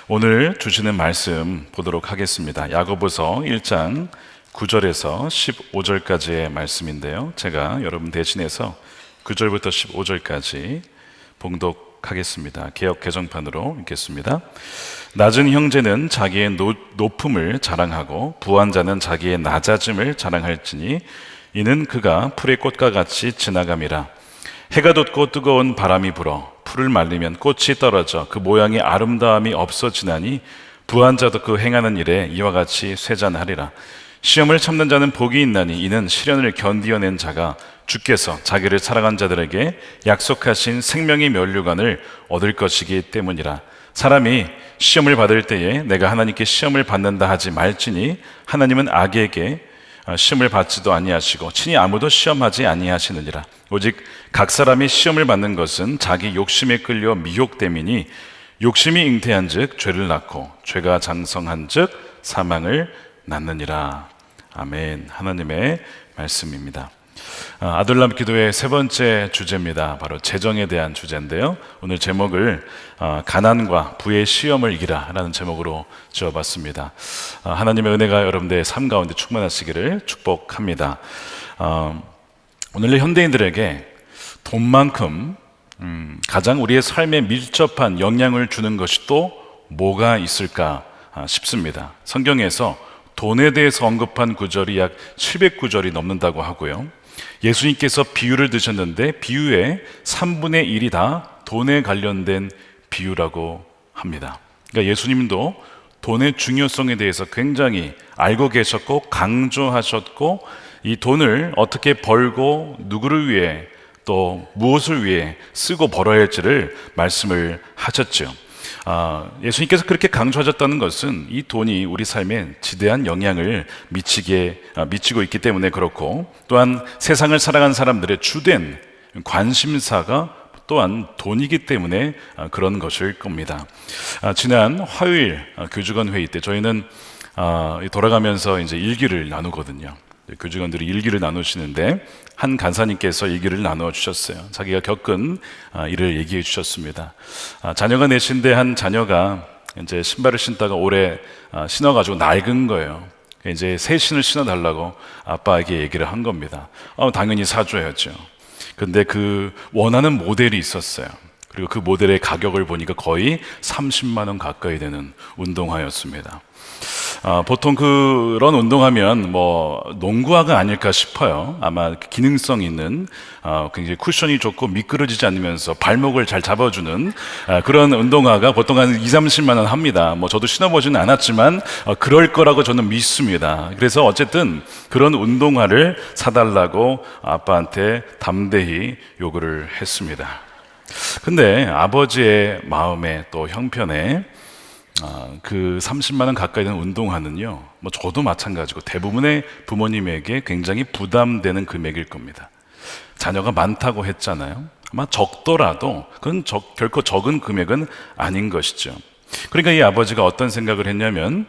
오늘 주시는 말씀 보도록 하겠습니다. 야고보서 1장 9절에서 15절까지의 말씀인데요. 제가 여러분 대신해서 9절부터 15절까지 봉독하겠습니다. 개역 개정판으로 읽겠습니다. 낮은 형제는 자기의 높음을 자랑하고 부한 자는 자기의 낮아짐을 자랑할지니 이는 그가 풀의 꽃과 같이 지나감이라. 해가 돋고 뜨거운 바람이 불어 풀을 말리면 꽃이 떨어져 그 모양의 아름다움이 없어지나니 부한 자도 그 행하는 일에 이와 같이 쇠잔하리라. 시험을 참는 자는 복이 있나니 이는 시련을 견디어낸 자가 주께서 자기를 사랑한 자들에게 약속하신 생명의 면류관을 얻을 것이기 때문이라. 사람이 시험을 받을 때에 내가 하나님께 시험을 받는다 하지 말지니 하나님은 악에게 시험을 받지도 아니하시고 친히 아무도 시험하지 아니하시느니라. 오직 각 사람이 시험을 받는 것은 자기 욕심에 끌려 미혹됨이니 욕심이 잉태한즉 죄를 낳고 죄가 장성한즉 사망을 낳느니라. 아멘. 하나님의 말씀입니다. 아들람 기도의 세 번째 주제입니다. 바로 재정에 대한 주제인데요. 오늘 제목을 가난과 부의 시험을 이기라 라는 제목으로 지어봤습니다. 하나님의 은혜가 여러분들의 삶 가운데 충만하시기를 축복합니다. 오늘의 현대인들에게 돈만큼 가장 우리의 삶에 밀접한 영향을 주는 것이 또 뭐가 있을까 싶습니다. 성경에서 돈에 대해서 언급한 구절이 약 700구절이 넘는다고 하고요. 예수님께서 비유를 드셨는데 비유의 3분의 1이 다 돈에 관련된 비유라고 합니다. 그러니까 예수님도 돈의 중요성에 대해서 굉장히 알고 계셨고 강조하셨고 이 돈을 어떻게 벌고 누구를 위해 또 무엇을 위해 쓰고 벌어야 할지를 말씀을 하셨죠. 예수님께서 그렇게 강조하셨다는 것은 이 돈이 우리 삶에 지대한 영향을 미치고 있기 때문에 그렇고, 또한 세상을 살아가는 사람들의 주된 관심사가 또한 돈이기 때문에 그런 것일 겁니다. 지난 화요일 교직원 회의 때 저희는 돌아가면서 이제 일기를 나누거든요. 교직원들이 일기를 나누시는데 한 간사님께서 일기를 나누어 주셨어요. 자기가 겪은 일을 얘기해 주셨습니다. 자녀가 넷인데 한 자녀가 이제 신발을 신다가 오래 신어가지고 낡은 거예요. 이제 새 신을 신어달라고 아빠에게 얘기를 한 겁니다. 당연히 사줘야죠. 근데 그 원하는 모델이 있었어요. 그리고 그 모델의 가격을 보니까 거의 30만 원 가까이 되는 운동화였습니다. 보통 그런 운동하면 농구화가 아닐까 싶어요. 아마 기능성 있는 굉장히 쿠션이 좋고 미끄러지지 않으면서 발목을 잘 잡아주는 그런 운동화가 보통 한 2-30만 원 합니다. 저도 신어보지는 않았지만 그럴 거라고 저는 믿습니다. 그래서 어쨌든 그런 운동화를 사달라고 아빠한테 담대히 요구를 했습니다. 근데 아버지의 마음에 또 형편에 그 30만 원 가까이 되는 운동화는요, 저도 마찬가지고 대부분의 부모님에게 굉장히 부담되는 금액일 겁니다. 자녀가 많다고 했잖아요. 아마 적더라도 그건 결코 적은 금액은 아닌 것이죠. 그러니까 이 아버지가 어떤 생각을 했냐면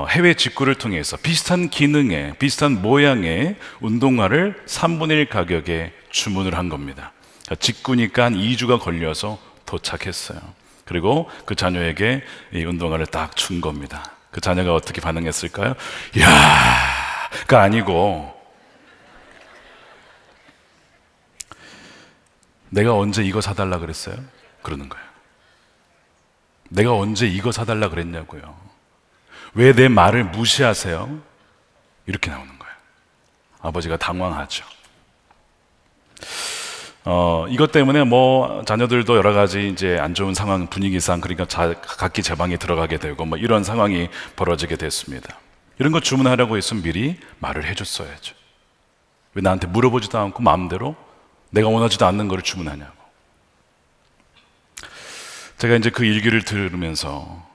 해외 직구를 통해서 비슷한 기능의 비슷한 모양의 운동화를 3분의 1 가격에 주문을 한 겁니다. 직구니까 한 2주가 걸려서 도착했어요. 그리고 그 자녀에게 이 운동화를 딱 준 겁니다. 그 자녀가 어떻게 반응했을까요? 가 아니고, 내가 언제 이거 사달라 그랬어요? 그러는 거예요. 내가 언제 이거 사달라 그랬냐고요. 왜 내 말을 무시하세요? 이렇게 나오는 거예요. 아버지가 당황하죠. 이것 때문에 자녀들도 여러 가지 이제 안 좋은 상황 분위기상, 그러니까 각기 제 방에 들어가게 되고 이런 상황이 벌어지게 됐습니다. 이런 거 주문하려고 했으면 미리 말을 해줬어야죠. 왜 나한테 물어보지도 않고 마음대로 내가 원하지도 않는 거를 주문하냐고. 제가 이제 그 일기를 들으면서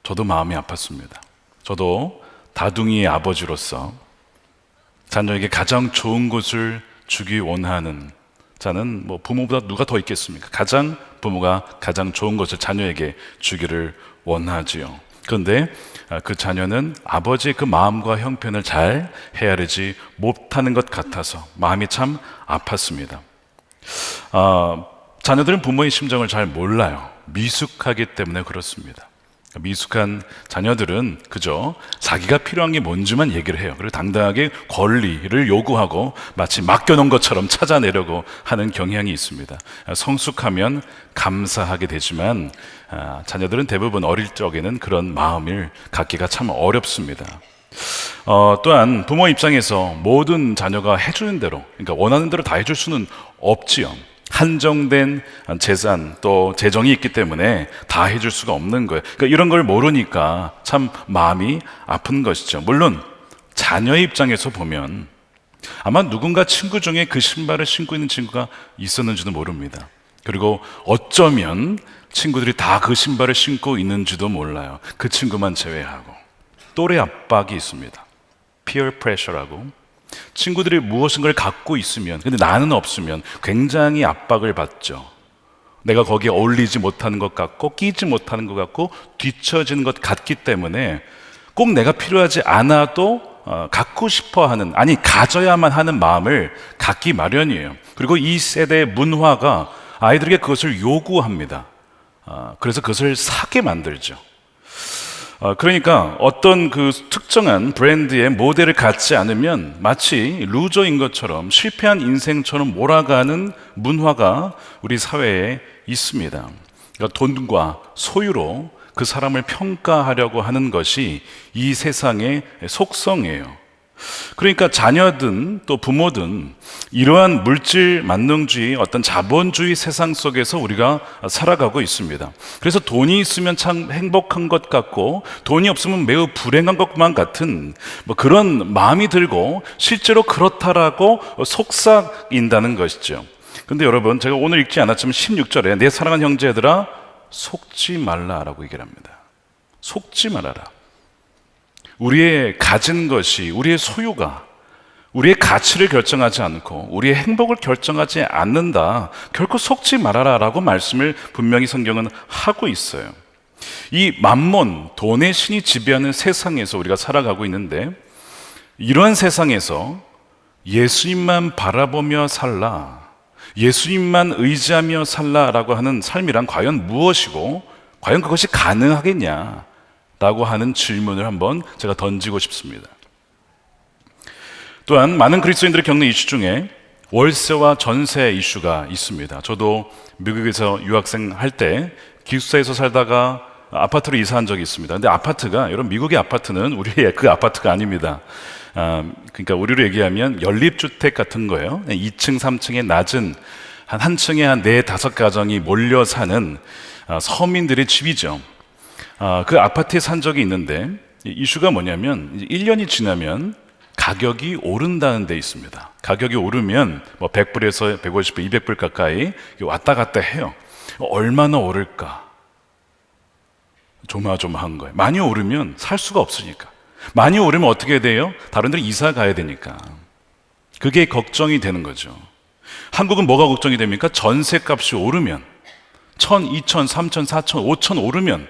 저도 마음이 아팠습니다. 저도 다둥이의 아버지로서 자녀에게 가장 좋은 것을 주기 원하는 자는 부모보다 누가 더 있겠습니까? 부모가 가장 좋은 것을 자녀에게 주기를 원하지요. 그런데 그 자녀는 아버지의 그 마음과 형편을 잘 헤아리지 못하는 것 같아서 마음이 참 아팠습니다. 자녀들은 부모의 심정을 잘 몰라요. 미숙하기 때문에 그렇습니다. 미숙한 자녀들은 그저 자기가 필요한 게 뭔지만 얘기를 해요. 그리고 당당하게 권리를 요구하고 마치 맡겨놓은 것처럼 찾아내려고 하는 경향이 있습니다. 성숙하면 감사하게 되지만 자녀들은 대부분 어릴 적에는 그런 마음을 갖기가 참 어렵습니다. 또한 부모 입장에서 모든 자녀가 해주는 대로, 그러니까 원하는 대로 다 해줄 수는 없지요. 한정된 재산 또 재정이 있기 때문에 다 해줄 수가 없는 거예요. 그러니까 이런 걸 모르니까 참 마음이 아픈 것이죠. 물론 자녀의 입장에서 보면 아마 누군가 친구 중에 그 신발을 신고 있는 친구가 있었는지도 모릅니다. 그리고 어쩌면 친구들이 다 그 신발을 신고 있는지도 몰라요. 그 친구만 제외하고. 또래 압박이 있습니다. peer pressure라고. 친구들이 무엇인가를 갖고 있으면, 근데 나는 없으면 굉장히 압박을 받죠. 내가 거기에 어울리지 못하는 것 같고 끼지 못하는 것 같고 뒤처지는 것 같기 때문에 꼭 내가 필요하지 않아도 갖고 싶어 하는, 아니 가져야만 하는 마음을 갖기 마련이에요. 그리고 이 세대의 문화가 아이들에게 그것을 요구합니다. 그래서 그것을 사게 만들죠. 그러니까 어떤 그 특정한 브랜드의 모델을 갖지 않으면 마치 루저인 것처럼, 실패한 인생처럼 몰아가는 문화가 우리 사회에 있습니다. 그러니까 돈과 소유로 그 사람을 평가하려고 하는 것이 이 세상의 속성이에요. 그러니까 자녀든 또 부모든 이러한 물질 만능주의, 어떤 자본주의 세상 속에서 우리가 살아가고 있습니다. 그래서 돈이 있으면 참 행복한 것 같고 돈이 없으면 매우 불행한 것만 같은 그런 마음이 들고 실제로 그렇다라고 속삭인다는 것이죠. 근데 여러분, 제가 오늘 읽지 않았지만 16절에 내 사랑하는 형제들아 속지 말라라고 얘기를 합니다. 속지 말아라. 우리의 가진 것이, 우리의 소유가 우리의 가치를 결정하지 않고 우리의 행복을 결정하지 않는다. 결코 속지 말아라 라고 말씀을 분명히 성경은 하고 있어요. 이 만몬, 돈의 신이 지배하는 세상에서 우리가 살아가고 있는데, 이러한 세상에서 예수님만 바라보며 살라, 예수님만 의지하며 살라라고 하는 삶이란 과연 무엇이고 과연 그것이 가능하겠냐 라고 하는 질문을 한번 제가 던지고 싶습니다. 또한 많은 그리스도인들이 겪는 이슈 중에 월세와 전세 이슈가 있습니다. 저도 미국에서 유학생 할 때 기숙사에서 살다가 아파트로 이사한 적이 있습니다. 근데 아파트가, 여러분, 미국의 아파트는 우리의 그 아파트가 아닙니다. 그러니까 우리로 얘기하면 연립주택 같은 거예요. 2층, 3층의 낮은 한 층에 한 4, 5가정이 몰려 사는 서민들의 집이죠. 그 아파트에 산 적이 있는데, 이슈가 뭐냐면 1년이 지나면 가격이 오른다는 데 있습니다. 가격이 오르면 100불에서 150불, 200불 가까이 왔다 갔다 해요. 얼마나 오를까? 조마조마한 거예요. 많이 오르면 살 수가 없으니까. 많이 오르면 어떻게 돼요? 다른 데로 이사 가야 되니까. 그게 걱정이 되는 거죠. 한국은 뭐가 걱정이 됩니까? 전세값이 오르면 1,000, 2,000, 3,000, 4,000, 5,000 오르면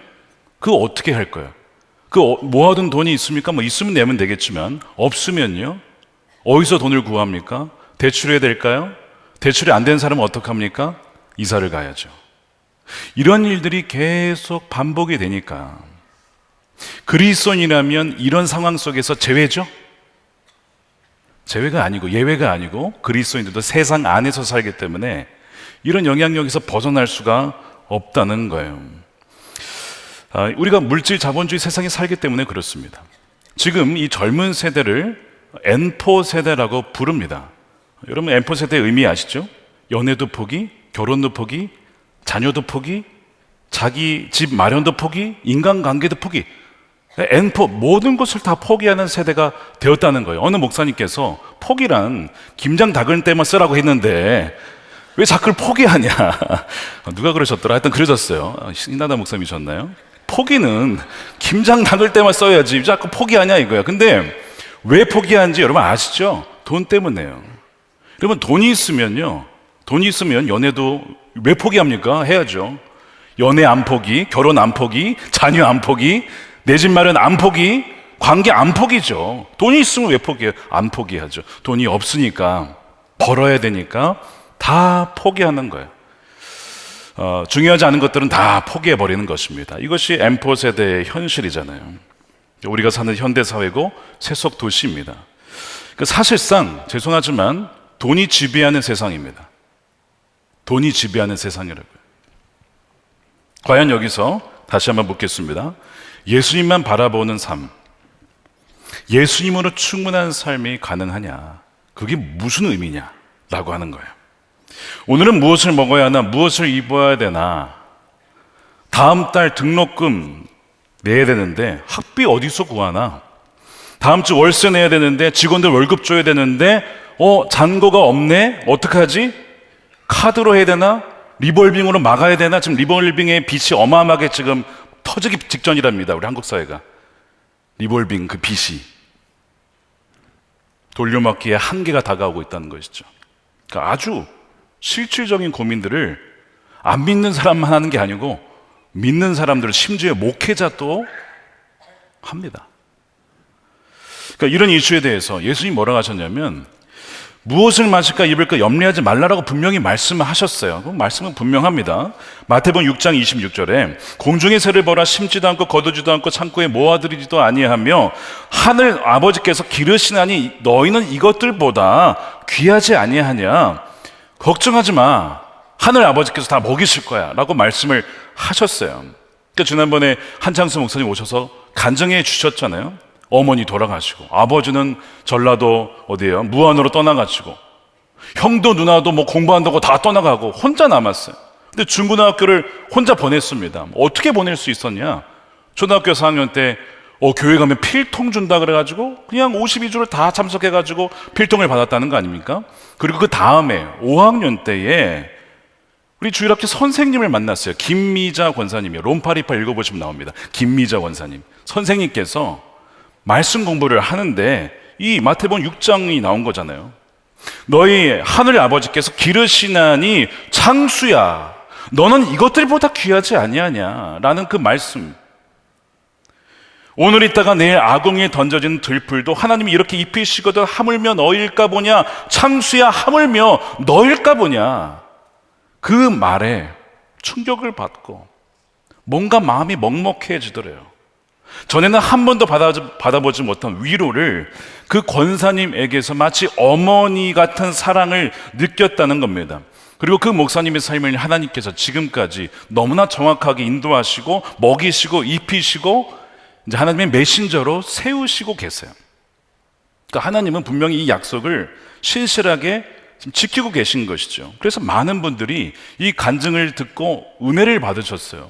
그거 어떻게 할 거예요? 그 모아둔 돈이 있습니까? 있으면 내면 되겠지만 없으면요? 어디서 돈을 구합니까? 대출해야 될까요? 대출이 안 된 사람은 어떡합니까? 이사를 가야죠. 이런 일들이 계속 반복이 되니까 그리스도인이라면 이런 상황 속에서 제외죠? 제외가 아니고, 예외가 아니고 그리스도인들도 세상 안에서 살기 때문에 이런 영향력에서 벗어날 수가 없다는 거예요. 우리가 물질 자본주의 세상에 살기 때문에 그렇습니다. 지금 이 젊은 세대를 N4 세대라고 부릅니다. 여러분, N4 세대의 의미 아시죠? 연애도 포기, 결혼도 포기, 자녀도 포기, 자기 집 마련도 포기, 인간관계도 포기. N4, 모든 것을 다 포기하는 세대가 되었다는 거예요. 어느 목사님께서 포기란 김장 닦을 때만 쓰라고 했는데 왜 자꾸 포기하냐? 누가 그러셨더라? 하여튼 그러셨어요. 신나다 목사님이셨나요? 포기는 김장 닦을 때만 써야지 왜 자꾸 포기하냐 이거야. 근데 왜 포기하는지 여러분 아시죠? 돈 때문에요. 여러분, 돈이 있으면요, 돈이 있으면 연애도 왜 포기합니까? 해야죠. 연애 안 포기, 결혼 안 포기, 자녀 안 포기, 내 집 마련 안 포기, 관계 안 포기죠. 돈이 있으면 왜 포기해요? 안 포기하죠. 돈이 없으니까, 벌어야 되니까 다 포기하는 거예요. 중요하지 않은 것들은 다 포기해버리는 것입니다. 이것이 M4 세대의 현실이잖아요. 우리가 사는 현대사회고 세속 도시입니다. 사실상 죄송하지만 돈이 지배하는 세상입니다. 돈이 지배하는 세상이라고요. 과연 여기서 다시 한번 묻겠습니다. 예수님만 바라보는 삶, 예수님으로 충분한 삶이 가능하냐? 그게 무슨 의미냐? 라고 하는 거예요. 오늘은 무엇을 먹어야 하나? 무엇을 입어야 되나? 다음 달 등록금 내야 되는데 학비 어디서 구하나? 다음 주 월세 내야 되는데 직원들 월급 줘야 되는데 잔고가 없네? 어떡하지? 카드로 해야 되나? 리볼빙으로 막아야 되나? 지금 리볼빙의 빚이 어마어마하게 지금 터지기 직전이랍니다. 우리 한국 사회가. 리볼빙 그 빚이 돌려막기에 한계가 다가오고 있다는 것이죠. 그러니까 아주 실질적인 고민들을 안 믿는 사람만 하는 게 아니고 믿는 사람들, 심지어 목회자도 합니다. 그러니까 이런 이슈에 대해서 예수님이 뭐라고 하셨냐면 무엇을 마실까 입을까 염려하지 말라라고 분명히 말씀을 하셨어요. 그 말씀은 분명합니다. 마태복음 6장 26절에 공중의 새를 보라 심지도 않고 거두지도 않고 창고에 모아들이지도 아니하며 하늘 아버지께서 기르시나니 너희는 이것들보다 귀하지 아니하냐? 걱정하지 마. 하늘 아버지께서 다 먹이실 거야 라고 말씀을 하셨어요. 그러니까 지난번에 한창수 목사님 오셔서 간증해 주셨잖아요. 어머니 돌아가시고 아버지는 전라도 어디예요? 무안으로 떠나가시고 형도 누나도 뭐 공부한다고 다 떠나가고 혼자 남았어요. 근데 중고등학교를 혼자 보냈습니다. 어떻게 보낼 수 있었냐? 초등학교 4학년 때 교회 가면 필통 준다 그래가지고 그냥 52주를 다 참석해가지고 필통을 받았다는 거 아닙니까? 그리고 그 다음에 5학년 때에 우리 주일학교 선생님을 만났어요. 김미자 권사님이 롬파리파 읽어보시면 나옵니다. 김미자 권사님 선생님께서 말씀 공부를 하는데 이 마태복음 6장이 나온 거잖아요. 너희 하늘 아버지께서 기르시나니 창수야 너는 이것들보다 귀하지 아니하냐 라는 그 말씀. 오늘 있다가 내일 아궁이에 던져진 들풀도 하나님이 이렇게 입히시거든 하물며 너일까 보냐. 창수야 하물며 너일까 보냐. 그 말에 충격을 받고 뭔가 마음이 먹먹해지더래요. 전에는 한 번도 받아보지 못한 위로를 그 권사님에게서 마치 어머니 같은 사랑을 느꼈다는 겁니다. 그리고 그 목사님의 삶을 하나님께서 지금까지 너무나 정확하게 인도하시고 먹이시고 입히시고 이제 하나님의 메신저로 세우시고 계세요. 그러니까 하나님은 분명히 이 약속을 신실하게 지키고 계신 것이죠. 그래서 많은 분들이 이 간증을 듣고 은혜를 받으셨어요.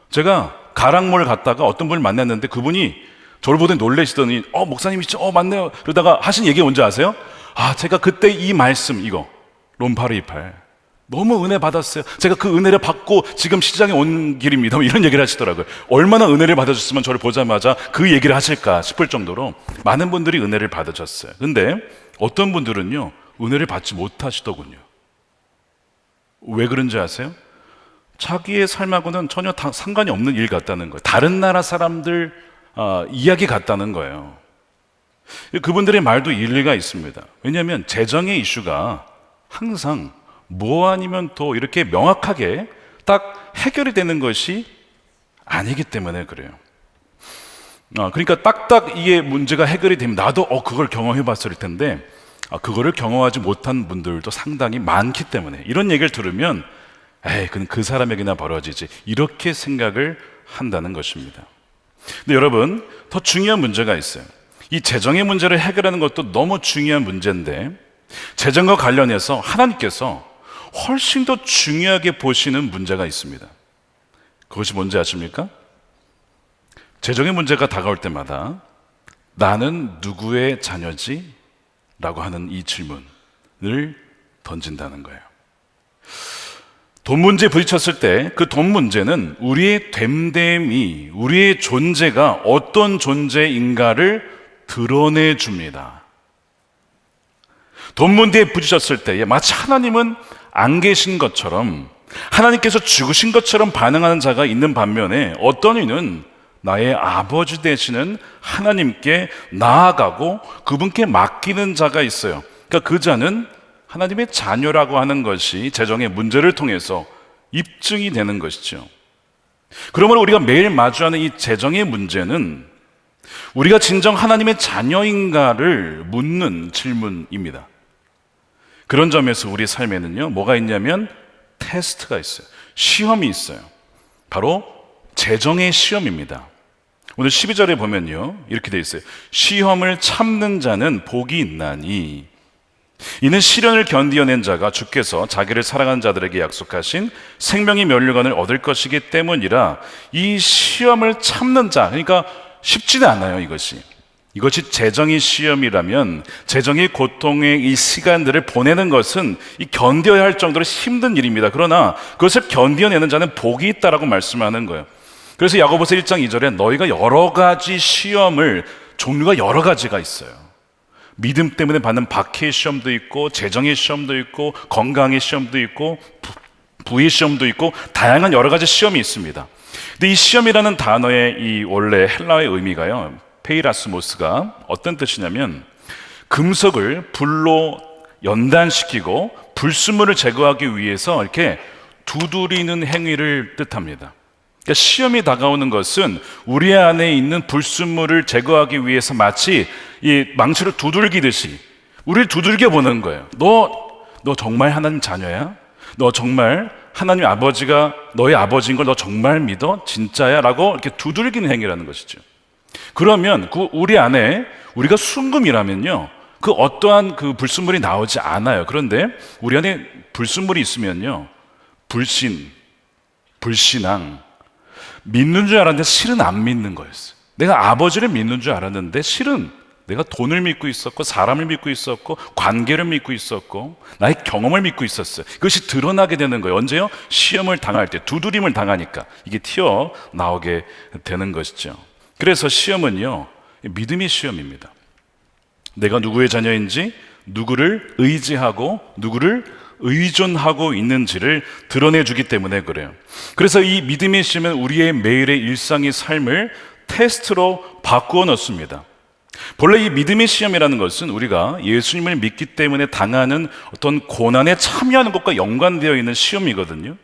제가 가락몰 갔다가 어떤 분을 만났는데 그분이 저를 보더니 놀라시더니 목사님이시죠? 맞네요. 그러다가 하신 얘기 뭔지 아세요? 제가 그때 이 말씀 이거 롬파리팔 너무 은혜 받았어요. 제가 그 은혜를 받고 지금 시장에 온 길입니다. 이런 얘기를 하시더라고요. 얼마나 은혜를 받아줬으면 저를 보자마자 그 얘기를 하실까 싶을 정도로 많은 분들이 은혜를 받으셨어요. 근데 어떤 분들은요 은혜를 받지 못하시더군요. 왜 그런지 아세요? 자기의 삶하고는 전혀 상관이 없는 일 같다는 거예요. 다른 나라 사람들 이야기 같다는 거예요. 그분들의 말도 일리가 있습니다. 왜냐하면 재정의 이슈가 항상 뭐 아니면 또 이렇게 명확하게 딱 해결이 되는 것이 아니기 때문에 그래요. 그러니까 딱딱 이게 문제가 해결이 되면 나도 그걸 경험해 봤을 텐데 그거를 경험하지 못한 분들도 상당히 많기 때문에 이런 얘기를 들으면 그건 그 사람에게나 벌어지지 이렇게 생각을 한다는 것입니다. 근데 여러분 더 중요한 문제가 있어요. 이 재정의 문제를 해결하는 것도 너무 중요한 문제인데 재정과 관련해서 하나님께서 훨씬 더 중요하게 보시는 문제가 있습니다. 그것이 뭔지 아십니까? 재정의 문제가 다가올 때마다 나는 누구의 자녀지? 라고 하는 이 질문을 던진다는 거예요. 돈 문제에 부딪혔을 때 그 돈 문제는 우리의 됨됨이, 우리의 존재가 어떤 존재인가를 드러내 줍니다. 돈 문제에 부딪혔을 때 마치 하나님은 안 계신 것처럼 하나님께서 죽으신 것처럼 반응하는 자가 있는 반면에 어떤 이는 나의 아버지 되시는 하나님께 나아가고 그분께 맡기는 자가 있어요. 그러니까 그 자는 하나님의 자녀라고 하는 것이 재정의 문제를 통해서 입증이 되는 것이죠. 그러므로 우리가 매일 마주하는 이 재정의 문제는 우리가 진정 하나님의 자녀인가를 묻는 질문입니다. 그런 점에서 우리 삶에는요, 뭐가 있냐면 테스트가 있어요. 시험이 있어요. 바로 재정의 시험입니다. 오늘 12절에 보면요, 이렇게 되어 있어요. 시험을 참는 자는 복이 있나니 이는 시련을 견디어낸 자가 주께서 자기를 사랑하는 자들에게 약속하신 생명의 면류관을 얻을 것이기 때문이라. 이 시험을 참는 자, 그러니까 쉽지는 않아요. 이것이 재정의 시험이라면 재정의 고통의 이 시간들을 보내는 것은 이 견뎌야 할 정도로 힘든 일입니다. 그러나 그것을 견뎌내는 자는 복이 있다라고 말씀하는 거예요. 그래서 야고보서 1장 2절에 너희가 여러 가지 시험을, 종류가 여러 가지가 있어요. 믿음 때문에 받는 박해의 시험도 있고, 재정의 시험도 있고, 건강의 시험도 있고, 부의 시험도 있고, 다양한 여러 가지 시험이 있습니다. 근데 이 시험이라는 단어의 이 원래 헬라어의 의미가요, 페이라스모스가 어떤 뜻이냐면 금속을 불로 연단시키고 불순물을 제거하기 위해서 이렇게 두드리는 행위를 뜻합니다. 그러니까 시험이 다가오는 것은 우리 안에 있는 불순물을 제거하기 위해서 마치 이 망치로 두들기듯이 우리를 두들겨 보는 거예요. 너 정말 하나님 자녀야? 너 정말 하나님 아버지가 너의 아버지인 걸 너 정말 믿어? 진짜야? 라고 이렇게 두들기는 행위라는 것이죠. 그러면 우리 안에 우리가 순금이라면요, 그 어떠한 그 불순물이 나오지 않아요. 그런데 우리 안에 불순물이 있으면요, 불신앙, 믿는 줄 알았는데 실은 안 믿는 거였어요. 내가 아버지를 믿는 줄 알았는데 실은 내가 돈을 믿고 있었고, 사람을 믿고 있었고, 관계를 믿고 있었고, 나의 경험을 믿고 있었어요. 그것이 드러나게 되는 거예요. 언제요? 시험을 당할 때, 두드림을 당하니까 이게 튀어나오게 되는 것이죠. 그래서 시험은요, 믿음의 시험입니다. 내가 누구의 자녀인지, 누구를 의지하고 누구를 의존하고 있는지를 드러내주기 때문에 그래요. 그래서 이 믿음의 시험은 우리의 매일의 일상의 삶을 테스트로 바꾸어 놓습니다. 본래 이 믿음의 시험이라는 것은 우리가 예수님을 믿기 때문에 당하는 어떤 고난에 참여하는 것과 연관되어 있는 시험이거든요.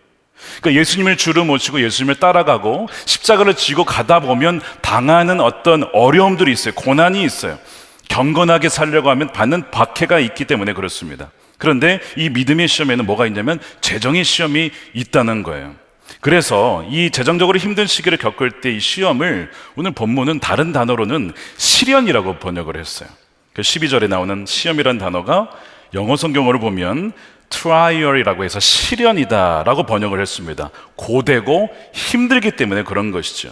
그러니까 예수님을 주로 모시고 예수님을 따라가고 십자가를 지고 가다 보면 당하는 어떤 어려움들이 있어요. 고난이 있어요. 경건하게 살려고 하면 받는 박해가 있기 때문에 그렇습니다. 그런데 이 믿음의 시험에는 뭐가 있냐면 재정의 시험이 있다는 거예요. 그래서 이 재정적으로 힘든 시기를 겪을 때 이 시험을 오늘 본문은 다른 단어로는 시련이라고 번역을 했어요. 12절에 나오는 시험이라는 단어가 영어 성경어를 보면 trial이라고 해서 시련이다라고 번역을 했습니다. 고되고 힘들기 때문에 그런 것이죠.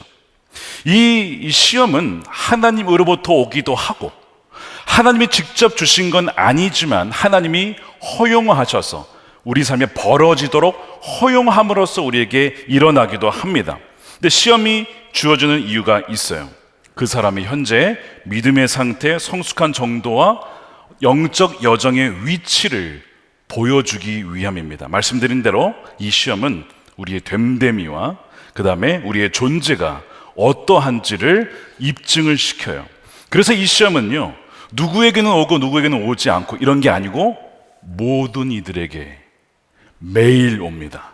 이 시험은 하나님으로부터 오기도 하고 하나님이 직접 주신 건 아니지만 하나님이 허용하셔서 우리 삶에 벌어지도록 허용함으로써 우리에게 일어나기도 합니다. 근데 시험이 주어지는 이유가 있어요. 그 사람의 현재 믿음의 상태, 성숙한 정도와 영적 여정의 위치를 보여주기 위함입니다. 말씀드린 대로 이 시험은 우리의 됨됨이와 그 다음에 우리의 존재가 어떠한지를 입증을 시켜요. 그래서 이 시험은요, 누구에게는 오고 누구에게는 오지 않고 이런 게 아니고 모든 이들에게 매일 옵니다.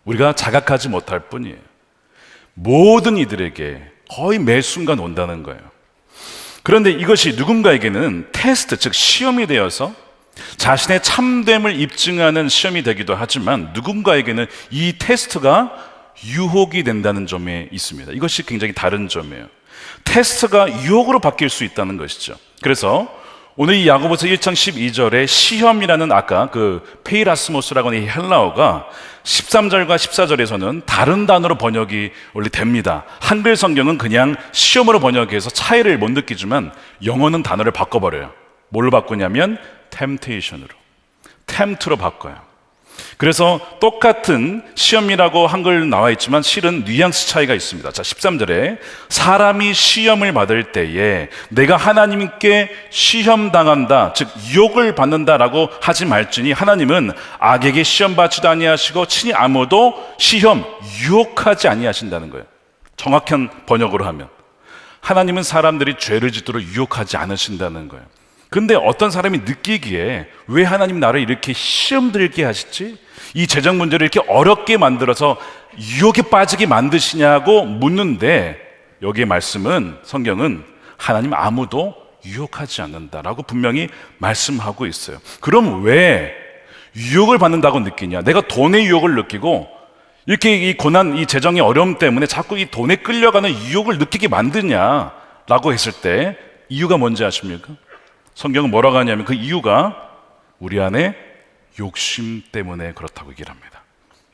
우리가 자각하지 못할 뿐이에요. 모든 이들에게 거의 매 순간 온다는 거예요. 그런데 이것이 누군가에게는 테스트, 즉 시험이 되어서 자신의 참됨을 입증하는 시험이 되기도 하지만 누군가에게는 이 테스트가 유혹이 된다는 점에 있습니다. 이것이 굉장히 다른 점이에요. 테스트가 유혹으로 바뀔 수 있다는 것이죠. 그래서 오늘 이 야고보서 1장 12절에 시험이라는 아까 그 페이라스모스라고 하는 이 헬라어가 13절과 14절에서는 다른 단어로 번역이 원래 됩니다. 한글 성경은 그냥 시험으로 번역해서 차이를 못 느끼지만 영어는 단어를 바꿔버려요. 뭘로 바꾸냐면 temptation으로, tempt로 바꿔요. 그래서 똑같은 시험이라고 한글 나와 있지만 실은 뉘앙스 차이가 있습니다. 자, 13절에 사람이 시험을 받을 때에 내가 하나님께 시험 당한다, 즉 유혹을 받는다라고 하지 말지니 하나님은 악에게 시험 받지도 아니하시고 친히 아무도 시험 유혹하지 아니하신다는 거예요. 정확한 번역으로 하면 하나님은 사람들이 죄를 짓도록 유혹하지 않으신다는 거예요. 근데 어떤 사람이 느끼기에 왜 하나님 나를 이렇게 시험 들게 하시지? 이 재정 문제를 이렇게 어렵게 만들어서 유혹에 빠지게 만드시냐고 묻는데, 여기에 말씀은, 성경은 하나님 아무도 유혹하지 않는다라고 분명히 말씀하고 있어요. 그럼 왜 유혹을 받는다고 느끼냐? 내가 돈의 유혹을 느끼고 이렇게 이 고난, 이 재정의 어려움 때문에 자꾸 이 돈에 끌려가는 유혹을 느끼게 만드냐라고 했을 때 이유가 뭔지 아십니까? 성경은 뭐라고 하냐면 그 이유가 우리 안에 욕심 때문에 그렇다고 얘기를 합니다.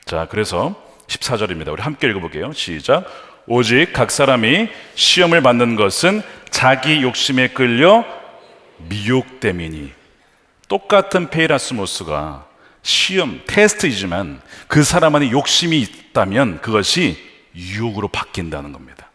자, 그래서 14절입니다. 우리 함께 읽어볼게요. 시작. 오직 각 사람이 시험을 받는 것은 자기 욕심에 끌려 미혹됨이니. 똑같은 페이라스모스가 시험, 테스트이지만 그 사람 안에 욕심이 있다면 그것이 유혹으로 바뀐다는 겁니다.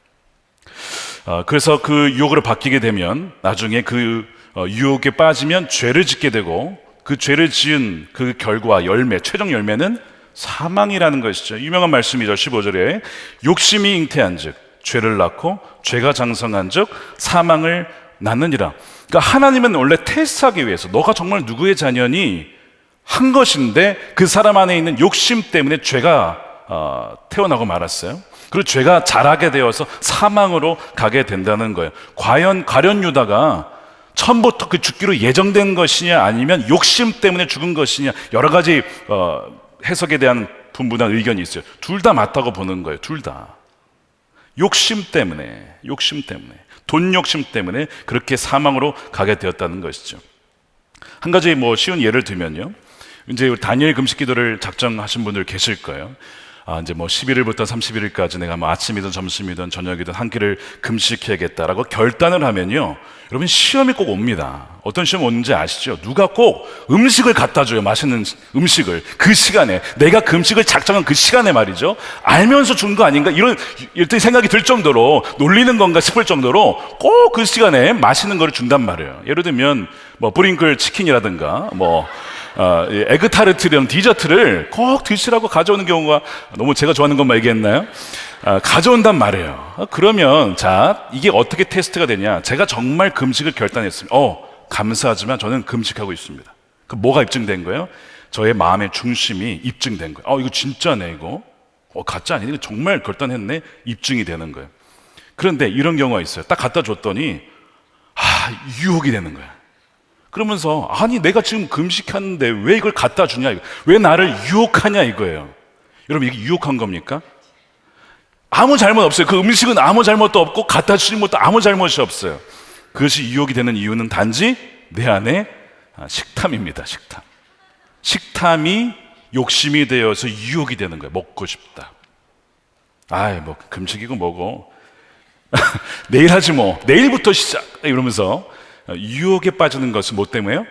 그래서 그 유혹으로 바뀌게 되면 나중에 그 유혹에 빠지면 죄를 짓게 되고, 그 죄를 지은 그 결과 열매, 최종 열매는 사망이라는 것이죠. 유명한 말씀이죠. 15절에 욕심이 잉태한 즉 죄를 낳고 죄가 장성한 즉 사망을 낳느니라. 그러니까 하나님은 원래 테스트하기 위해서 너가 정말 누구의 자녀니 한 것인데 그 사람 안에 있는 욕심 때문에 죄가 태어나고 말았어요. 그리고 죄가 자라게 되어서 사망으로 가게 된다는 거예요. 과연 가룟 유다가 처음부터 그 죽기로 예정된 것이냐 아니면 욕심 때문에 죽은 것이냐, 여러 가지 해석에 대한 분분한 의견이 있어요. 둘 다 맞다고 보는 거예요. 둘 다. 욕심 때문에, 돈 욕심 때문에 그렇게 사망으로 가게 되었다는 것이죠. 한 가지 쉬운 예를 들면요, 이제 다니엘 금식 기도를 작정하신 분들 계실 거예요. 이제 11일부터 30일까지 내가 아침이든 점심이든 저녁이든 한 끼를 금식해야겠다라고 결단을 하면요, 여러분 시험이 꼭 옵니다. 어떤 시험 오는지 아시죠? 누가 꼭 음식을 갖다 줘요. 맛있는 음식을. 그 시간에, 내가 금식을 작정한 그 시간에 말이죠. 알면서 준 거 아닌가? 이런 생각이 들 정도로, 놀리는 건가 싶을 정도로 꼭 그 시간에 맛있는 거를 준단 말이에요. 예를 들면 브링클 치킨이라든가 에그타르트 이런 디저트를 꼭 드시라고 가져오는 경우가, 너무 제가 좋아하는 것만 얘기했나요? 가져온단 말이에요. 그러면 자, 이게 어떻게 테스트가 되냐? 제가 정말 금식을 결단했습니다. 감사하지만 저는 금식하고 있습니다. 그 뭐가 입증된 거예요? 저의 마음의 중심이 입증된 거예요. 이거 진짜네, 이거. 가짜 아니네, 이거 정말 결단했네. 입증이 되는 거예요. 그런데 이런 경우가 있어요. 딱 갖다 줬더니 유혹이 되는 거예요. 그러면서 아니 내가 지금 금식하는데 왜 이걸 갖다 주냐, 이거. 왜 나를 유혹하냐 이거예요. 여러분, 이게 유혹한 겁니까? 아무 잘못 없어요. 그 음식은 아무 잘못도 없고 갖다 주신 것도 아무 잘못이 없어요. 그것이 유혹이 되는 이유는 단지 내 안에 식탐입니다. 식탐이 욕심이 되어서 유혹이 되는 거예요. 먹고 싶다. 금식이고 뭐고 내일 하지 내일부터 시작 이러면서 유혹에 빠지는 것은 뭐 때문에요?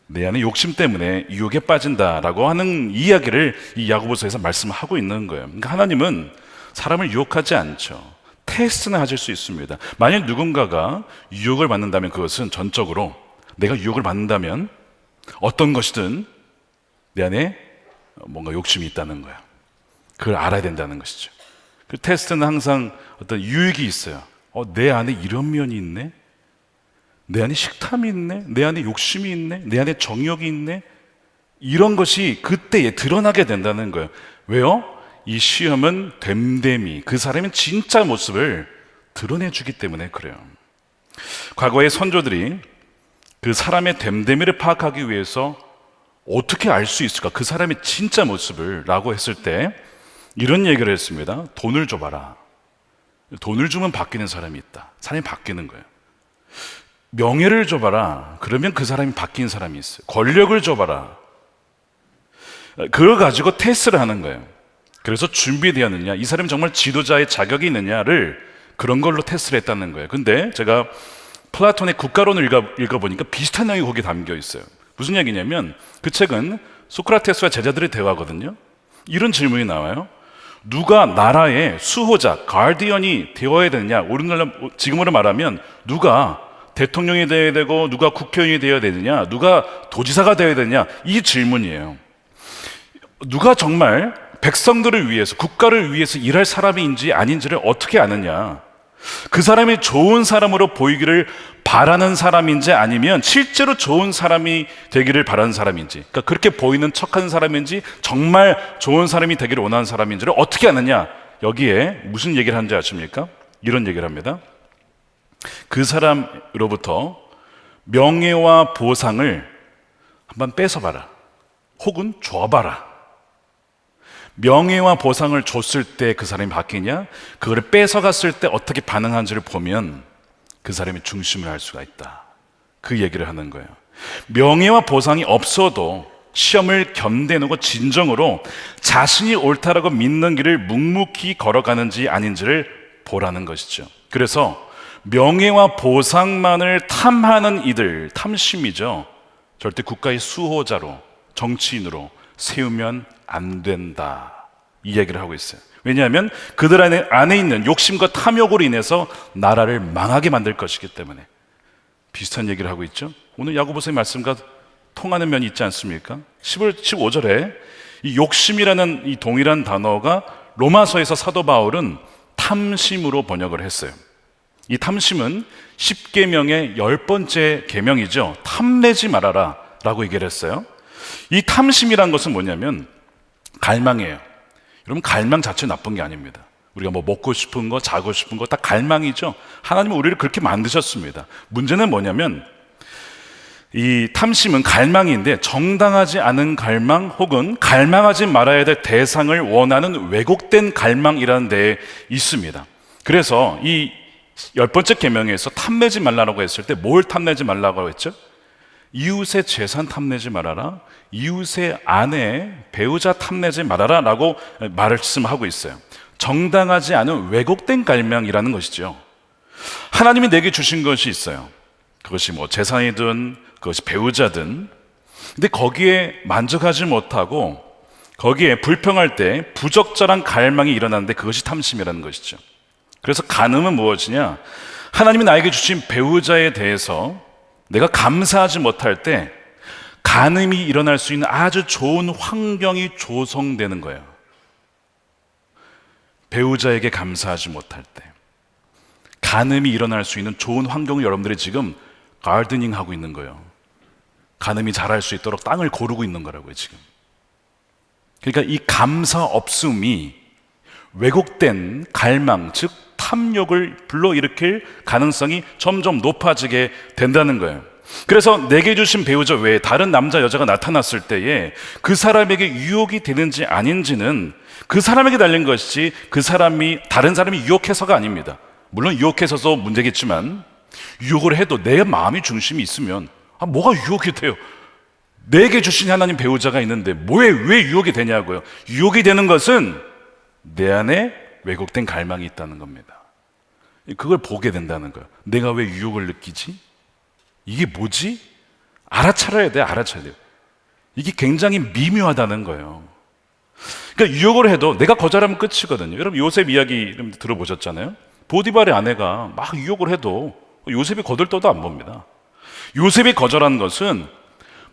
내 안에 욕심 때문에 유혹에 빠진다라고 하는 이야기를 이 야고보서에서 말씀하고 있는 거예요. 그러니까 하나님은 사람을 유혹하지 않죠. 테스트는 하실 수 있습니다. 만약 누군가가 유혹을 받는다면 그것은 전적으로, 내가 유혹을 받는다면 어떤 것이든 내 안에 뭔가 욕심이 있다는 거예요. 그걸 알아야 된다는 것이죠. 그 테스트는 항상 어떤 유익이 있어요. 내 안에 이런 면이 있네, 내 안에 식탐이 있네, 내 안에 욕심이 있네, 내 안에 정욕이 있네, 이런 것이 그때에 드러나게 된다는 거예요. 왜요? 이 시험은 됨됨이 그 사람의 진짜 모습을 드러내주기 때문에 그래요. 과거의 선조들이 그 사람의 됨됨이를 파악하기 위해서 어떻게 알 수 있을까, 그 사람의 진짜 모습을 라고 했을 때 이런 얘기를 했습니다. 돈을 줘봐라. 돈을 주면 바뀌는 사람이 있다. 사람이 바뀌는 거예요. 명예를 줘봐라. 그러면 그 사람이 바뀐 사람이 있어요. 권력을 줘봐라. 그걸 가지고 테스트를 하는 거예요. 그래서 준비되었느냐, 이 사람이 정말 지도자의 자격이 있느냐를 그런 걸로 테스트를 했다는 거예요. 근데 제가 플라톤의 국가론을 읽어보니까 비슷한 내용이 거기에 담겨 있어요. 무슨 얘기냐면 그 책은 소크라테스와 제자들의 대화거든요. 이런 질문이 나와요. 누가 나라의 수호자, 가디언이 되어야 되느냐, 지금으로 말하면 누가 대통령이 되어야 되고 누가 국회의원이 되어야 되느냐, 누가 도지사가 되어야 되느냐, 이 질문이에요. 누가 정말 백성들을 위해서, 국가를 위해서 일할 사람인지 아닌지를 어떻게 아느냐, 그 사람이 좋은 사람으로 보이기를 바라는 사람인지 아니면 실제로 좋은 사람이 되기를 바라는 사람인지, 그러니까 그렇게 보이는 척하는 사람인지 정말 좋은 사람이 되기를 원하는 사람인지를 어떻게 아느냐, 여기에 무슨 얘기를 하는지 아십니까? 이런 얘기를 합니다. 그 사람으로부터 명예와 보상을 한번 뺏어봐라, 혹은 줘봐라. 명예와 보상을 줬을 때 그 사람이 바뀌냐, 그거를 뺏어갔을 때 어떻게 반응하는지를 보면 그 사람의 중심을 알 수가 있다. 그 얘기를 하는 거예요. 명예와 보상이 없어도 시험을 견뎌내고 진정으로 자신이 옳다라고 믿는 길을 묵묵히 걸어가는지 아닌지를 보라는 것이죠. 그래서 명예와 보상만을 탐하는 이들, 탐심이죠. 절대 국가의 수호자로, 정치인으로 세우면 안 된다, 이 얘기를 하고 있어요. 왜냐하면 그들 안에 있는 욕심과 탐욕으로 인해서 나라를 망하게 만들 것이기 때문에. 비슷한 얘기를 하고 있죠. 오늘 야고보서의 말씀과 통하는 면이 있지 않습니까? 15절에 이 욕심이라는 이 동일한 단어가 로마서에서 사도 바울은 탐심으로 번역을 했어요. 이 탐심은 10계명의 10번째 계명이죠. 탐내지 말아라 라고 얘기를 했어요. 이 탐심이란 것은 뭐냐면 갈망이에요. 여러분, 갈망 자체 나쁜 게 아닙니다. 우리가 뭐 먹고 싶은 거, 자고 싶은 거 다 갈망이죠. 하나님은 우리를 그렇게 만드셨습니다. 문제는 뭐냐면 이 탐심은 갈망인데 정당하지 않은 갈망, 혹은 갈망하지 말아야 될 대상을 원하는 왜곡된 갈망이라는 데에 있습니다. 그래서 이 10번째 계명에서 탐내지 말라고 했을 때 뭘 탐내지 말라고 했죠? 이웃의 재산 탐내지 말아라, 이웃의 아내, 배우자 탐내지 말아라 라고 말씀하고 있어요. 정당하지 않은 왜곡된 갈망이라는 것이죠. 하나님이 내게 주신 것이 있어요. 그것이 뭐 재산이든 그것이 배우자든, 근데 거기에 만족하지 못하고 거기에 불평할 때 부적절한 갈망이 일어나는데 그것이 탐심이라는 것이죠. 그래서 간음은 무엇이냐, 하나님이 나에게 주신 배우자에 대해서 내가 감사하지 못할 때 간음이 일어날 수 있는 아주 좋은 환경이 조성되는 거예요. 배우자에게 감사하지 못할 때 간음이 일어날 수 있는 좋은 환경을 여러분들이 지금 가르드닝 하고 있는 거예요. 간음이 자랄 수 있도록 땅을 고르고 있는 거라고요, 지금. 그러니까 이 감사 없음이 왜곡된 갈망, 즉 탐욕을 불러일으킬 가능성이 점점 높아지게 된다는 거예요. 그래서 내게 주신 배우자 외에 다른 남자, 여자가 나타났을 때에 그 사람에게 유혹이 되는지 아닌지는 그 사람에게 달린 것이지 다른 사람이 유혹해서가 아닙니다. 물론 유혹해서도 문제겠지만, 유혹을 해도 내 마음이 중심이 있으면 뭐가 유혹이 돼요? 내게 주신 하나님 배우자가 있는데 왜 유혹이 되냐고요. 유혹이 되는 것은 내 안에 왜곡된 갈망이 있다는 겁니다. 그걸 보게 된다는 거예요. 내가 왜 유혹을 느끼지? 이게 뭐지? 알아차려야 돼요. 이게 굉장히 미묘하다는 거예요. 그러니까 유혹을 해도 내가 거절하면 끝이거든요. 여러분, 요셉 이야기 들어보셨잖아요. 보디발의 아내가 막 유혹을 해도 요셉이 거들떠도 안 봅니다. 요셉이 거절한 것은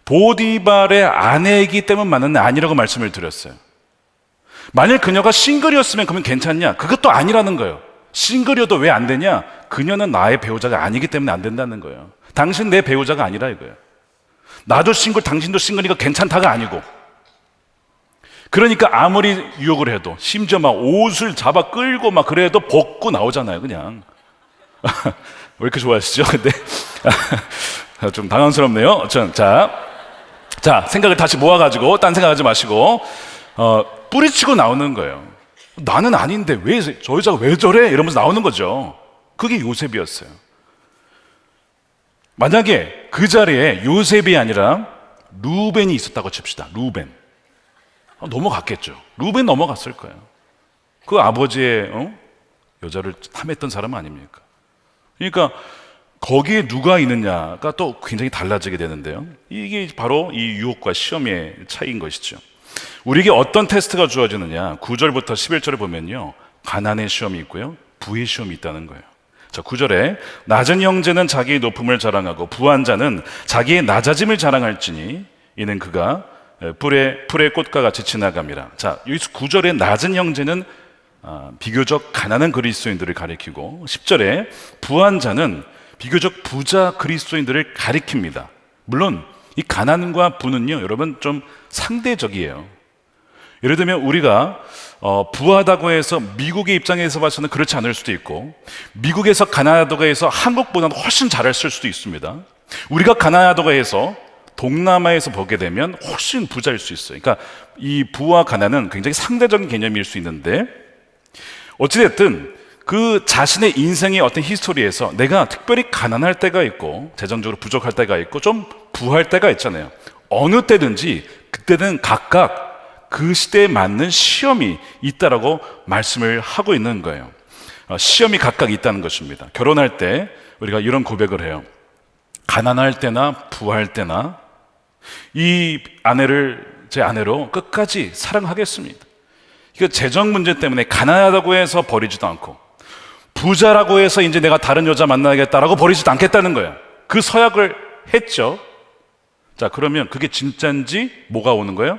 보디발의 아내이기 때문만은 아니라고 말씀을 드렸어요. 만일 그녀가 싱글이었으면 그러면 괜찮냐? 그것도 아니라는 거예요. 싱글이어도 왜 안 되냐? 그녀는 나의 배우자가 아니기 때문에 안 된다는 거예요. 당신 내 배우자가 아니라 이거예요. 나도 싱글, 당신도 싱글이니까 괜찮다가 아니고. 그러니까 아무리 유혹을 해도, 심지어 막 옷을 잡아 끌고 막 그래도 벗고 나오잖아요, 그냥. 왜 이렇게 좋아하시죠? 근데 좀 당황스럽네요. 자, 생각을 다시 모아가지고 딴 생각하지 마시고 뿌리치고 나오는 거예요. 나는 아닌데 왜 저 여자가 왜 저래? 이러면서 나오는 거죠. 그게 요셉이었어요. 만약에 그 자리에 요셉이 아니라 루벤이 있었다고 칩시다. 루벤. 넘어갔겠죠. 루벤 넘어갔을 거예요. 그 아버지의 여자를 탐했던 사람 아닙니까? 그러니까 거기에 누가 있느냐가 또 굉장히 달라지게 되는데요. 이게 바로 이 유혹과 시험의 차이인 것이죠. 우리에게 어떤 테스트가 주어지느냐, 9절부터 11절에 보면요, 가난의 시험이 있고요, 부의 시험이 있다는 거예요. 자, 9절에 낮은 형제는 자기의 높음을 자랑하고 부한 자는 자기의 낮아짐을 자랑할지니 이는 그가 풀의 꽃과 같이 지나감이라. 자, 여기서 9절에 낮은 형제는 비교적 가난한 그리스도인들을 가리키고, 10절에 부한 자는 비교적 부자 그리스도인들을 가리킵니다. 물론 이 가난과 부는요, 여러분 좀 상대적이에요. 예를 들면 우리가 부하다고 해서 미국의 입장에서 봐서는 그렇지 않을 수도 있고, 미국에서 가난하다고 해서 한국보다는 훨씬 잘했을 수도 있습니다. 우리가 가난하다고 해서 동남아에서 보게 되면 훨씬 부자일 수 있어요. 그러니까 이 부와 가난은 굉장히 상대적인 개념일 수 있는데, 어찌됐든 그 자신의 인생의 어떤 히스토리에서 내가 특별히 가난할 때가 있고 재정적으로 부족할 때가 있고 좀 부할 때가 있잖아요. 어느 때든지 그때는 각각 그 시대에 맞는 시험이 있다라고 말씀을 하고 있는 거예요. 시험이 각각 있다는 것입니다. 결혼할 때 우리가 이런 고백을 해요. 가난할 때나 부할 때나 이 아내를 제 아내로 끝까지 사랑하겠습니다. 이거 재정 문제 때문에 가난하다고 해서 버리지도 않고, 부자라고 해서 이제 내가 다른 여자 만나겠다라고 버리지도 않겠다는 거예요. 그 서약을 했죠. 자, 그러면 그게 진짜인지 뭐가 오는 거예요?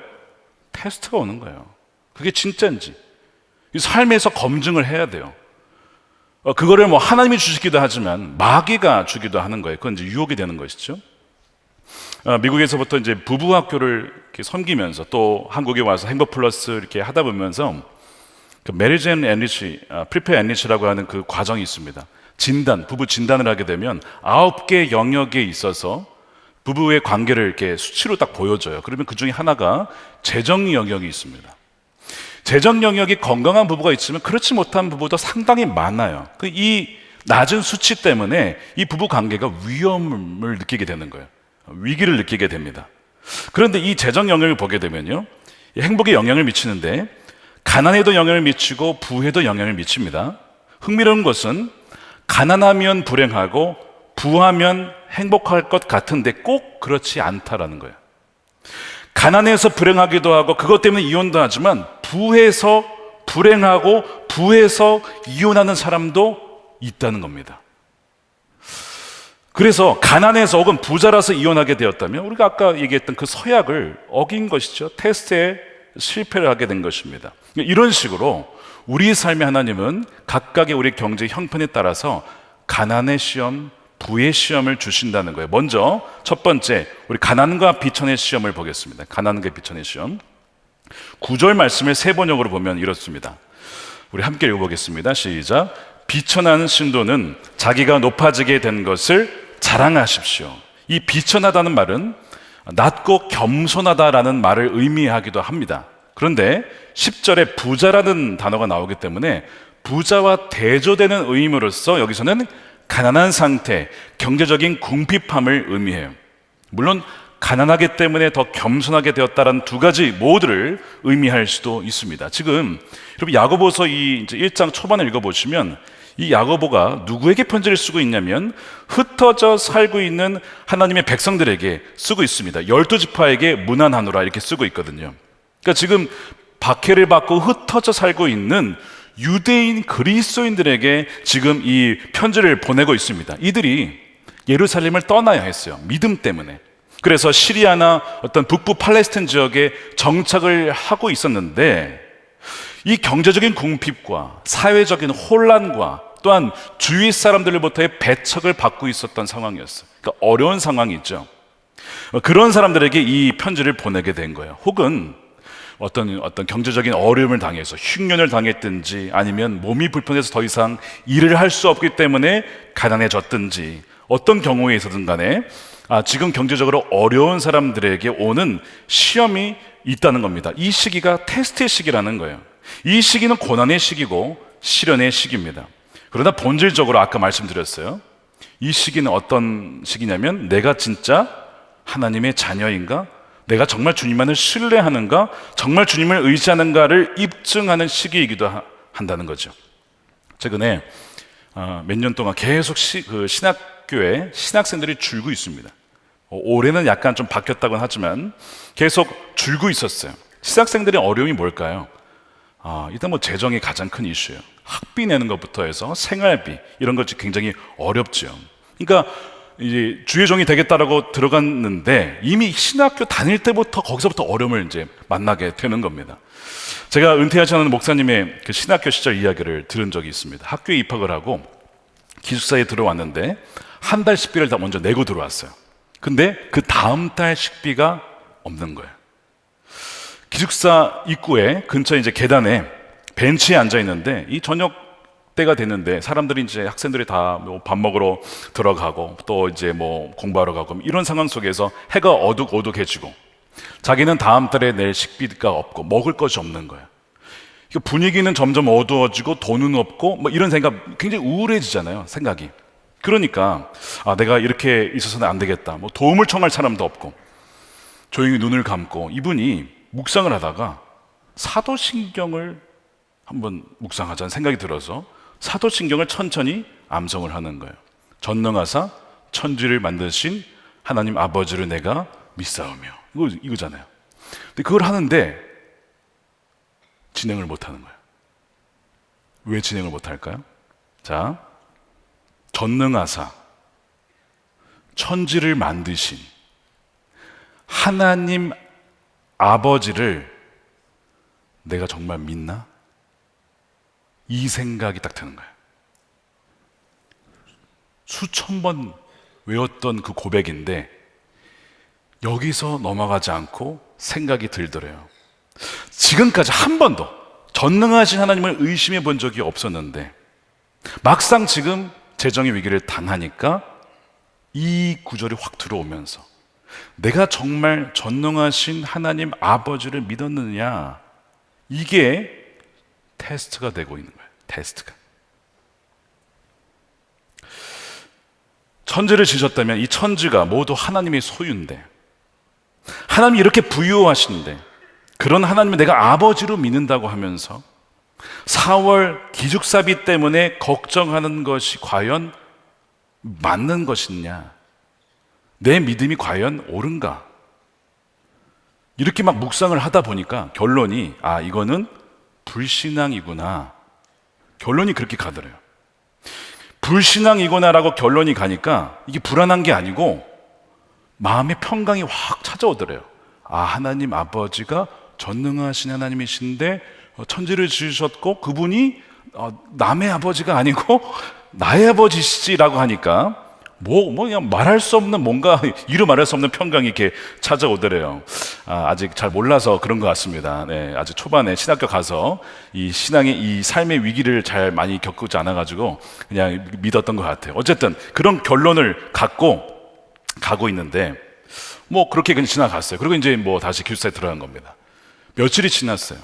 테스트가 오는 거예요. 그게 진짜인지 이 삶에서 검증을 해야 돼요. 그거를 뭐 하나님이 주시기도 하지만 마귀가 주기도 하는 거예요. 그건 이제 유혹이 되는 것이죠. 미국에서부터 이제 부부 학교를 이렇게 섬기면서 또 한국에 와서 행복 플러스 이렇게 하다 보면서 그 메리지 앤 앤리치, 프리페어 앤리치라고 하는 그 과정이 있습니다. 진단, 부부 진단을 하게 되면 9개 영역에 있어서 부부의 관계를 이렇게 수치로 딱 보여줘요. 그러면 그 중에 하나가 재정 영역이 있습니다. 재정 영역이 건강한 부부가 있으면 그렇지 못한 부부도 상당히 많아요. 이 낮은 수치 때문에 이 부부 관계가 위험을 느끼게 되는 거예요. 위기를 느끼게 됩니다. 그런데 이 재정 영역을 보게 되면요, 행복에 영향을 미치는데 가난에도 영향을 미치고 부에도 영향을 미칩니다. 흥미로운 것은 가난하면 불행하고 부하면 행복할 것 같은데 꼭 그렇지 않다라는 거예요. 가난해서 불행하기도 하고 그것 때문에 이혼도 하지만 부해서 불행하고 부해서 이혼하는 사람도 있다는 겁니다. 그래서 가난해서 혹은 부자라서 이혼하게 되었다면 우리가 아까 얘기했던 그 서약을 어긴 것이죠. 테스트에 실패를 하게 된 것입니다. 이런 식으로 우리 삶의 하나님은 각각의 우리 경제 형편에 따라서 가난의 시험, 부의 시험을 주신다는 거예요. 먼저 첫 번째, 우리 가난과 비천의 시험을 보겠습니다. 가난과 비천의 시험. 9절 말씀을 세 번역으로 보면 이렇습니다. 우리 함께 읽어보겠습니다. 시작. 비천한 신도는 자기가 높아지게 된 것을 자랑하십시오. 이 비천하다는 말은 낮고 겸손하다라는 말을 의미하기도 합니다. 그런데 10절에 부자라는 단어가 나오기 때문에 부자와 대조되는 의미로서 여기서는 가난한 상태, 경제적인 궁핍함을 의미해요. 물론 가난하기 때문에 더 겸손하게 되었다는 두 가지 모두를 의미할 수도 있습니다. 지금 여러분 야고보서 이제 1장 초반을 읽어보시면 이 야고보가 누구에게 편지를 쓰고 있냐면 흩어져 살고 있는 하나님의 백성들에게 쓰고 있습니다. 12지파에게 문안하노라 이렇게 쓰고 있거든요. 그러니까 지금 박해를 받고 흩어져 살고 있는 유대인 그리스도인들에게 지금 이 편지를 보내고 있습니다. 이들이 예루살렘을 떠나야 했어요. 믿음 때문에. 그래서 시리아나 어떤 북부 팔레스타인 지역에 정착을 하고 있었는데 이 경제적인 궁핍과 사회적인 혼란과 또한 주위 사람들로부터의 배척을 받고 있었던 상황이었어요. 그러니까 어려운 상황이죠. 그런 사람들에게 이 편지를 보내게 된 거예요. 혹은 어떤 경제적인 어려움을 당해서 흉년을 당했든지 아니면 몸이 불편해서 더 이상 일을 할 수 없기 때문에 가난해졌든지 어떤 경우에 있어든 간에 지금 경제적으로 어려운 사람들에게 오는 시험이 있다는 겁니다. 이 시기가 테스트의 시기라는 거예요. 이 시기는 고난의 시기고 시련의 시기입니다. 그러나 본질적으로 아까 말씀드렸어요. 이 시기는 어떤 시기냐면 내가 진짜 하나님의 자녀인가? 내가 정말 주님만을 신뢰하는가? 정말 주님을 의지하는가를 입증하는 시기이기도 한다는 거죠. 최근에 몇 년 동안 계속 신학교에 신학생들이 줄고 있습니다. 올해는 약간 좀 바뀌었다고는 하지만 계속 줄고 있었어요. 신학생들의 어려움이 뭘까요? 일단 뭐 재정이 가장 큰 이슈예요. 학비 내는 것부터 해서 생활비 이런 것이 굉장히 어렵죠. 그러니까 이제 주의 종이 되겠다라고 들어갔는데 이미 신학교 다닐 때부터 거기서부터 어려움을 이제 만나게 되는 겁니다. 제가 은퇴하지 않은 목사님의 그 신학교 시절 이야기를 들은 적이 있습니다. 학교에 입학을 하고 기숙사에 들어왔는데 한 달 식비를 다 먼저 내고 들어왔어요. 근데 그 다음 달 식비가 없는 거예요. 기숙사 입구에 근처에 이제 계단에 벤치에 앉아 있는데 이 저녁 때가 됐는데 사람들이 이제 학생들이 다 뭐 밥 먹으러 들어가고 또 이제 뭐 공부하러 가고 이런 상황 속에서 해가 어둑어둑해지고 자기는 다음 달에 낼 식비가 없고 먹을 것이 없는 거예요. 분위기는 점점 어두워지고 돈은 없고 뭐 이런 생각, 굉장히 우울해지잖아요, 생각이. 그러니까 내가 이렇게 있어서는 안 되겠다, 뭐 도움을 청할 사람도 없고 조용히 눈을 감고 이분이 묵상을 하다가 사도신경을 한번 묵상하자는 생각이 들어서 사도신경을 천천히 암송을 하는 거예요. 전능하사 천지를 만드신 하나님 아버지를 내가 믿사오며, 이거잖아요. 근데 그걸 하는데 진행을 못 하는 거예요. 왜 진행을 못 할까요? 자, 전능하사 천지를 만드신 하나님 아버지를 내가 정말 믿나? 이 생각이 딱 드는 거예요. 수천 번 외웠던 그 고백인데 여기서 넘어가지 않고 생각이 들더래요. 지금까지 한 번도 전능하신 하나님을 의심해 본 적이 없었는데 막상 지금 재정의 위기를 당하니까 이 구절이 확 들어오면서 내가 정말 전능하신 하나님 아버지를 믿었느냐, 이게 테스트가 되고 있는 거예요. 테스트가. 천지를 지으셨다면 이 천지가 모두 하나님의 소유인데, 하나님이 이렇게 부유하신데 그런 하나님을 내가 아버지로 믿는다고 하면서 4월 기숙사비 때문에 걱정하는 것이 과연 맞는 것이냐, 내 믿음이 과연 옳은가, 이렇게 막 묵상을 하다 보니까 결론이 이거는 불신앙이구나, 결론이 그렇게 가더래요. 불신앙이구나라고 결론이 가니까 이게 불안한 게 아니고 마음의 평강이 확 찾아오더래요. 하나님 아버지가 전능하신 하나님이신데 천지를 지으셨고 그분이 남의 아버지가 아니고 나의 아버지시지라고 하니까 그냥 말할 수 없는, 뭔가 이루 말할 수 없는 평강이 이렇게 찾아오더래요. 아직 잘 몰라서 그런 것 같습니다. 네, 아직 초반에 신학교 가서 이 신앙의 이 삶의 위기를 잘 많이 겪지 않아가지고 그냥 믿었던 것 같아요. 어쨌든 그런 결론을 갖고 가고 있는데 뭐 그렇게 그냥 지나갔어요. 그리고 이제 뭐 다시 기숙사에 들어간 겁니다. 며칠이 지났어요.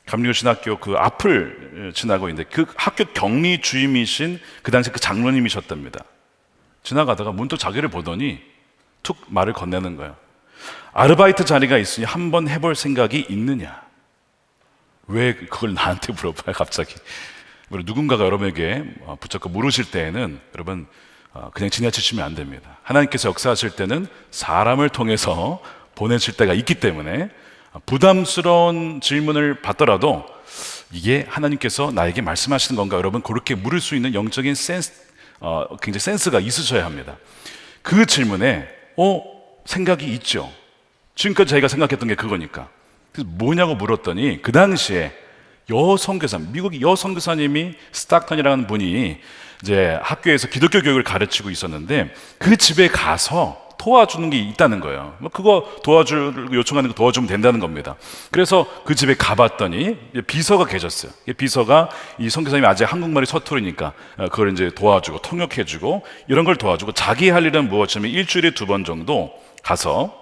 감리교신학교 그 앞을 지나고 있는데 그 학교 격리 주임이신 그 당시 그 장로님이셨답니다. 지나가다가 문득 자기를 보더니 툭 말을 건네는 거예요. 아르바이트 자리가 있으니 한번 해볼 생각이 있느냐? 왜 그걸 나한테 물어봐요, 갑자기? 누군가가 여러분에게 붙잡고 물으실 때에는 여러분 그냥 지나치시면 안 됩니다. 하나님께서 역사하실 때는 사람을 통해서 보내실 때가 있기 때문에 부담스러운 질문을 받더라도 이게 하나님께서 나에게 말씀하시는 건가, 여러분 그렇게 물을 수 있는 영적인 굉장히 센스가 있으셔야 합니다. 그 질문에 생각이 있죠. 지금까지 저희가 생각했던 게 그거니까. 그래서 뭐냐고 물었더니 그 당시에 여선교사, 미국의 여선교사님이 스타크턴이라는 분이 이제 학교에서 기독교 교육을 가르치고 있었는데 그 집에 가서 도와주는 게 있다는 거예요. 그거 요청하는 거 도와주면 된다는 겁니다. 그래서 그 집에 가봤더니 비서가 계셨어요. 비서가 이 선교사님이 아직 한국말이 서투르니까 그걸 이제 도와주고 통역해주고 이런 걸 도와주고, 자기 할 일은 무엇이냐면 일주일에 2번 정도 가서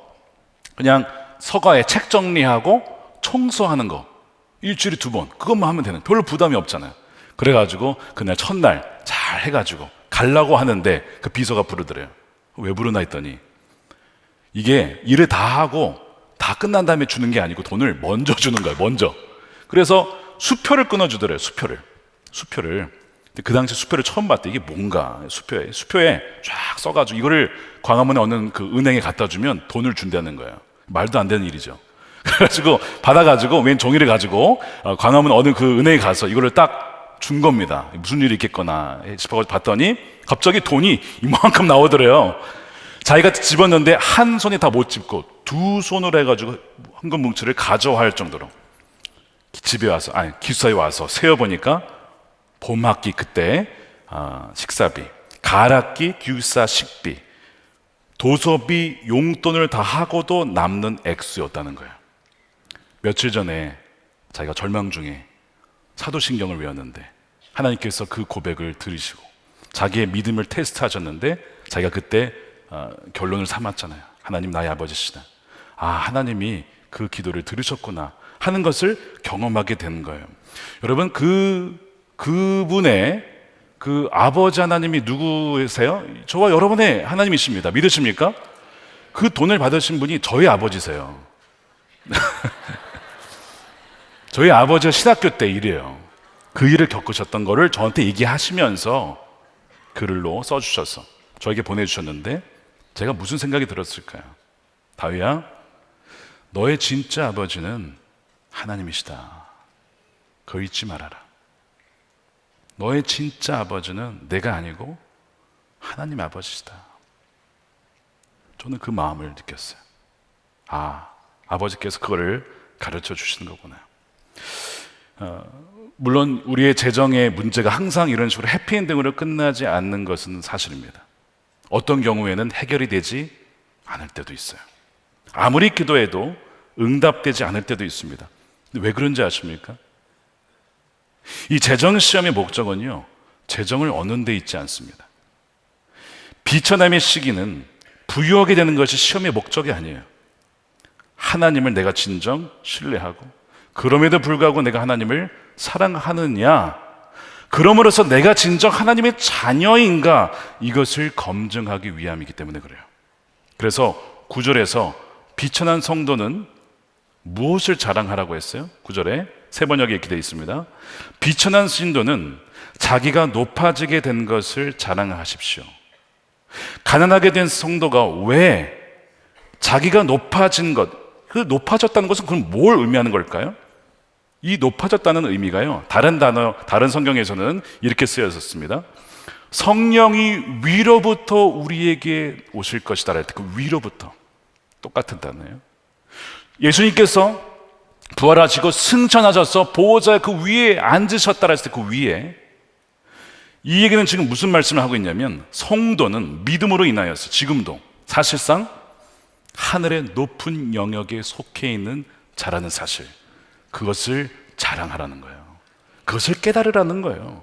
그냥 서가에 책 정리하고 청소하는 거, 일주일에 2번 그것만 하면 되는, 별로 부담이 없잖아요. 그래가지고 그날 첫날 잘 해가지고 가려고 하는데 그 비서가 부르더래요. 왜 부르나 했더니 이게 일을 다 하고 다 끝난 다음에 주는 게 아니고 돈을 먼저 주는 거예요, 먼저. 그래서 수표를 끊어주더래요, 수표를. 근데 그 당시 수표를 처음 봤대. 이게 뭔가, 수표에 쫙 써가지고 이거를 광화문에 어느 그 은행에 갖다 주면 돈을 준다는 거예요. 말도 안 되는 일이죠. 그래가지고 받아가지고 웬 종이를 가지고 광화문 어느 그 은행에 가서 이거를 딱 준 겁니다. 무슨 일이 있겠거나 싶어가지고 봤더니 갑자기 돈이 이만큼 나오더래요. 자기가 집었는데 한 손에 다 못 집고 두 손으로 해가지고 황금 뭉치를 가져와 할 정도로 집에 와서, 기숙사에 와서 세어보니까 봄학기 그때 식사비, 가락기, 기숙사 식비, 도서비, 용돈을 다 하고도 남는 액수였다는 거예요. 며칠 전에 자기가 절망 중에 사도신경을 외웠는데 하나님께서 그 고백을 들으시고 자기의 믿음을 테스트하셨는데 자기가 그때 결론을 삼았잖아요. 하나님 나의 아버지시다. 하나님이 그 기도를 들으셨구나 하는 것을 경험하게 된 거예요. 여러분, 그분의 그 아버지 하나님이 누구세요? 저와 여러분의 하나님이십니다. 믿으십니까? 그 돈을 받으신 분이 저희 아버지세요. 저희 아버지가 신학교 때 일이에요. 그 일을 겪으셨던 거를 저한테 얘기하시면서 글로 써주셔서 저에게 보내주셨는데 제가 무슨 생각이 들었을까요? 다윗아, 너의 진짜 아버지는 하나님이시다. 그거 잊지 말아라. 너의 진짜 아버지는 내가 아니고 하나님 아버지시다. 저는 그 마음을 느꼈어요. 아버지께서 그거를 가르쳐 주시는 거구나. 물론 우리의 재정의 문제가 항상 이런 식으로 해피엔딩으로 끝나지 않는 것은 사실입니다. 어떤 경우에는 해결이 되지 않을 때도 있어요. 아무리 기도해도 응답되지 않을 때도 있습니다. 근데 왜 그런지 아십니까? 이 재정 시험의 목적은요, 재정을 얻는 데 있지 않습니다. 비천함의 시기는 부유하게 되는 것이 시험의 목적이 아니에요. 하나님을 내가 진정 신뢰하고 그럼에도 불구하고 내가 하나님을 사랑하느냐, 그럼으로써 내가 진정 하나님의 자녀인가, 이것을 검증하기 위함이기 때문에 그래요. 그래서 9절에서 비천한 성도는 무엇을 자랑하라고 했어요? 9절에 세 번역에 이렇게 되어 있습니다. 비천한 신도는 자기가 높아지게 된 것을 자랑하십시오. 가난하게 된 성도가 왜 자기가 높아진 것, 그 높아졌다는 것은 그럼 뭘 의미하는 걸까요? 이 높아졌다는 의미가요, 다른 성경에서는 이렇게 쓰여졌습니다. 성령이 위로부터 우리에게 오실 것이다 할 때 그 위로부터, 똑같은 단어예요. 예수님께서 부활하시고 승천하셔서 보호자 그 위에 앉으셨다 했을 때 그 위에, 이 얘기는 지금 무슨 말씀을 하고 있냐면 성도는 믿음으로 인하여서 지금도 사실상 하늘의 높은 영역에 속해 있는 자라는 사실, 그것을 자랑하라는 거예요. 그것을 깨달으라는 거예요.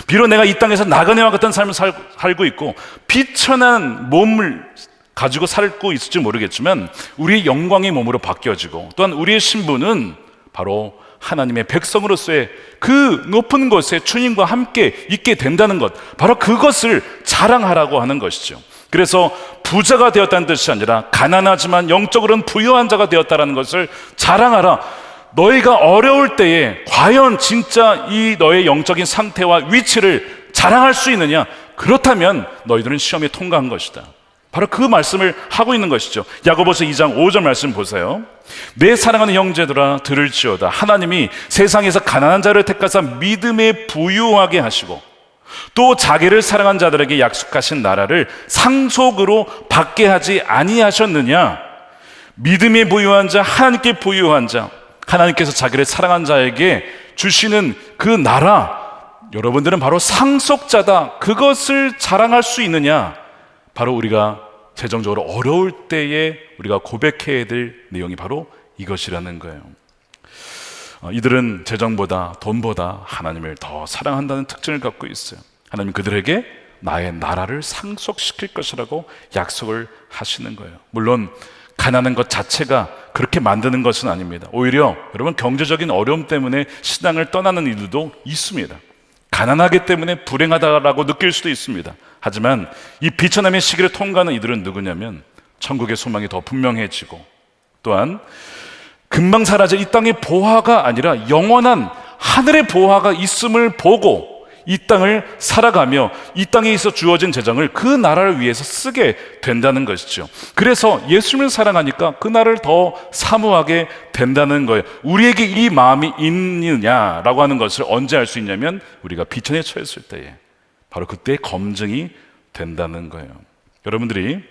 비록 내가 이 땅에서 나그네와 같은 삶을 살고 있고 비천한 몸을 가지고 살고 있을지 모르겠지만 우리의 영광의 몸으로 바뀌어지고, 또한 우리의 신분은 바로 하나님의 백성으로서의 그 높은 곳에 주님과 함께 있게 된다는 것, 바로 그것을 자랑하라고 하는 것이죠. 그래서 부자가 되었다는 뜻이 아니라 가난하지만 영적으로는 부유한 자가 되었다는 것을 자랑하라. 너희가 어려울 때에 과연 진짜 이 너의 영적인 상태와 위치를 자랑할 수 있느냐? 그렇다면 너희들은 시험에 통과한 것이다. 바로 그 말씀을 하고 있는 것이죠. 야고보서 2장 5절 말씀 보세요. 내 사랑하는 형제들아 들을지어다. 하나님이 세상에서 가난한 자를 택하사 믿음에 부유하게 하시고 또 자기를 사랑한 자들에게 약속하신 나라를 상속으로 받게 하지 아니하셨느냐? 믿음에 부유한 자, 하나님께 부유한 자, 하나님께서 자기를 사랑한 자에게 주시는 그 나라, 여러분들은 바로 상속자다. 그것을 자랑할 수 있느냐? 바로 우리가 재정적으로 어려울 때에 우리가 고백해야 될 내용이 바로 이것이라는 거예요. 이들은 재정보다 돈보다 하나님을 더 사랑한다는 특징을 갖고 있어요. 하나님 그들에게 나의 나라를 상속시킬 것이라고 약속을 하시는 거예요. 물론 가난한 것 자체가 그렇게 만드는 것은 아닙니다. 오히려 여러분, 경제적인 어려움 때문에 신앙을 떠나는 이들도 있습니다. 가난하기 때문에 불행하다라고 느낄 수도 있습니다. 하지만 이 비천함의 시기를 통과하는 이들은 누구냐면 천국의 소망이 더 분명해지고, 또한 금방 사라질 이 땅의 보화가 아니라 영원한 하늘의 보화가 있음을 보고 이 땅을 살아가며 이 땅에 있어 주어진 재정을 그 나라를 위해서 쓰게 된다는 것이죠. 그래서 예수님을 사랑하니까 그 나라를 더 사모하게 된다는 거예요. 우리에게 이 마음이 있느냐라고 하는 것을 언제 알 수 있냐면 우리가 비천에 처했을 때에, 바로 그때 검증이 된다는 거예요. 여러분들이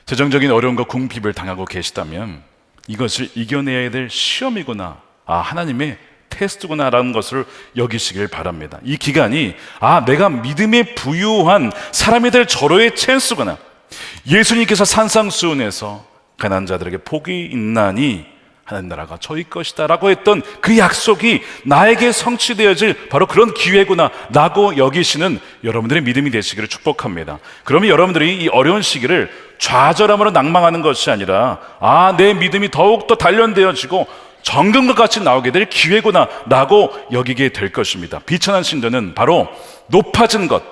재정적인 어려움과 궁핍을 당하고 계시다면 이것을 이겨내야 될 시험이구나, 하나님의 테스트구나라는 것을 여기시길 바랍니다. 이 기간이 내가 믿음에 부유한 사람이 될 절호의 찬스구나. 예수님께서 산상수훈에서 가난한 자들에게 복이 있나니 하나님 나라가 저희 것이다 라고 했던 그 약속이 나에게 성취되어질 바로 그런 기회구나 라고 여기시는 여러분들의 믿음이 되시기를 축복합니다. 그러면 여러분들이 이 어려운 시기를 좌절함으로 낭망하는 것이 아니라 내 믿음이 더욱더 단련되어지고 정금과 같이 나오게 될 기회구나 라고 여기게 될 것입니다. 비천한 신도는 바로 높아진 것,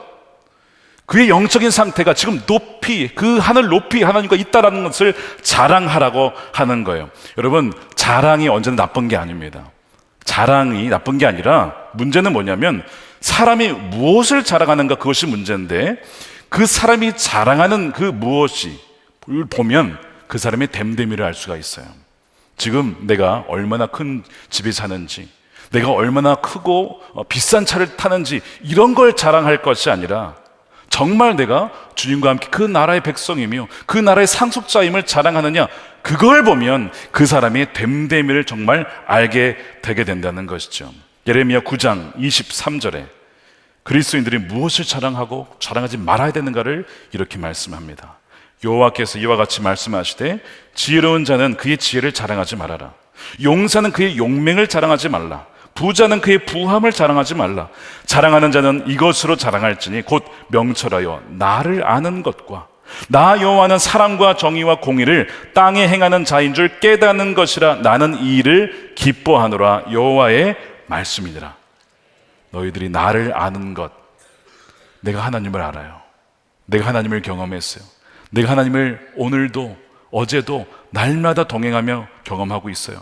그의 영적인 상태가 지금 높이, 그 하늘 높이 하나님과 있다라는 것을 자랑하라고 하는 거예요. 여러분, 자랑이 언제나 나쁜 게 아닙니다. 자랑이 나쁜 게 아니라 문제는 뭐냐면 사람이 무엇을 자랑하는가, 그것이 문제인데 그 사람이 자랑하는 그 무엇이 보면 그 사람의 됨됨이를 알 수가 있어요. 지금 내가 얼마나 큰 집에 사는지, 내가 얼마나 크고 비싼 차를 타는지 이런 걸 자랑할 것이 아니라 정말 내가 주님과 함께 그 나라의 백성이며 그 나라의 상속자임을 자랑하느냐, 그걸 보면 그 사람의 됨됨이를 정말 알게 되게 된다는 것이죠. 예레미야 9장 23절에 그리스도인들이 무엇을 자랑하고 자랑하지 말아야 되는가를 이렇게 말씀합니다. 여호와께서 이와 같이 말씀하시되 지혜로운 자는 그의 지혜를 자랑하지 말아라. 용사는 그의 용맹을 자랑하지 말라. 부자는 그의 부함을 자랑하지 말라. 자랑하는 자는 이것으로 자랑할지니 곧 명철하여 나를 아는 것과 나 여호와는 사랑과 정의와 공의를 땅에 행하는 자인 줄 깨닫는 것이라. 나는 이 일을 기뻐하노라. 여호와의 말씀이니라. 너희들이 나를 아는 것, 내가 하나님을 알아요. 내가 하나님을 경험했어요. 내가 하나님을 오늘도 어제도 날마다 동행하며 경험하고 있어요.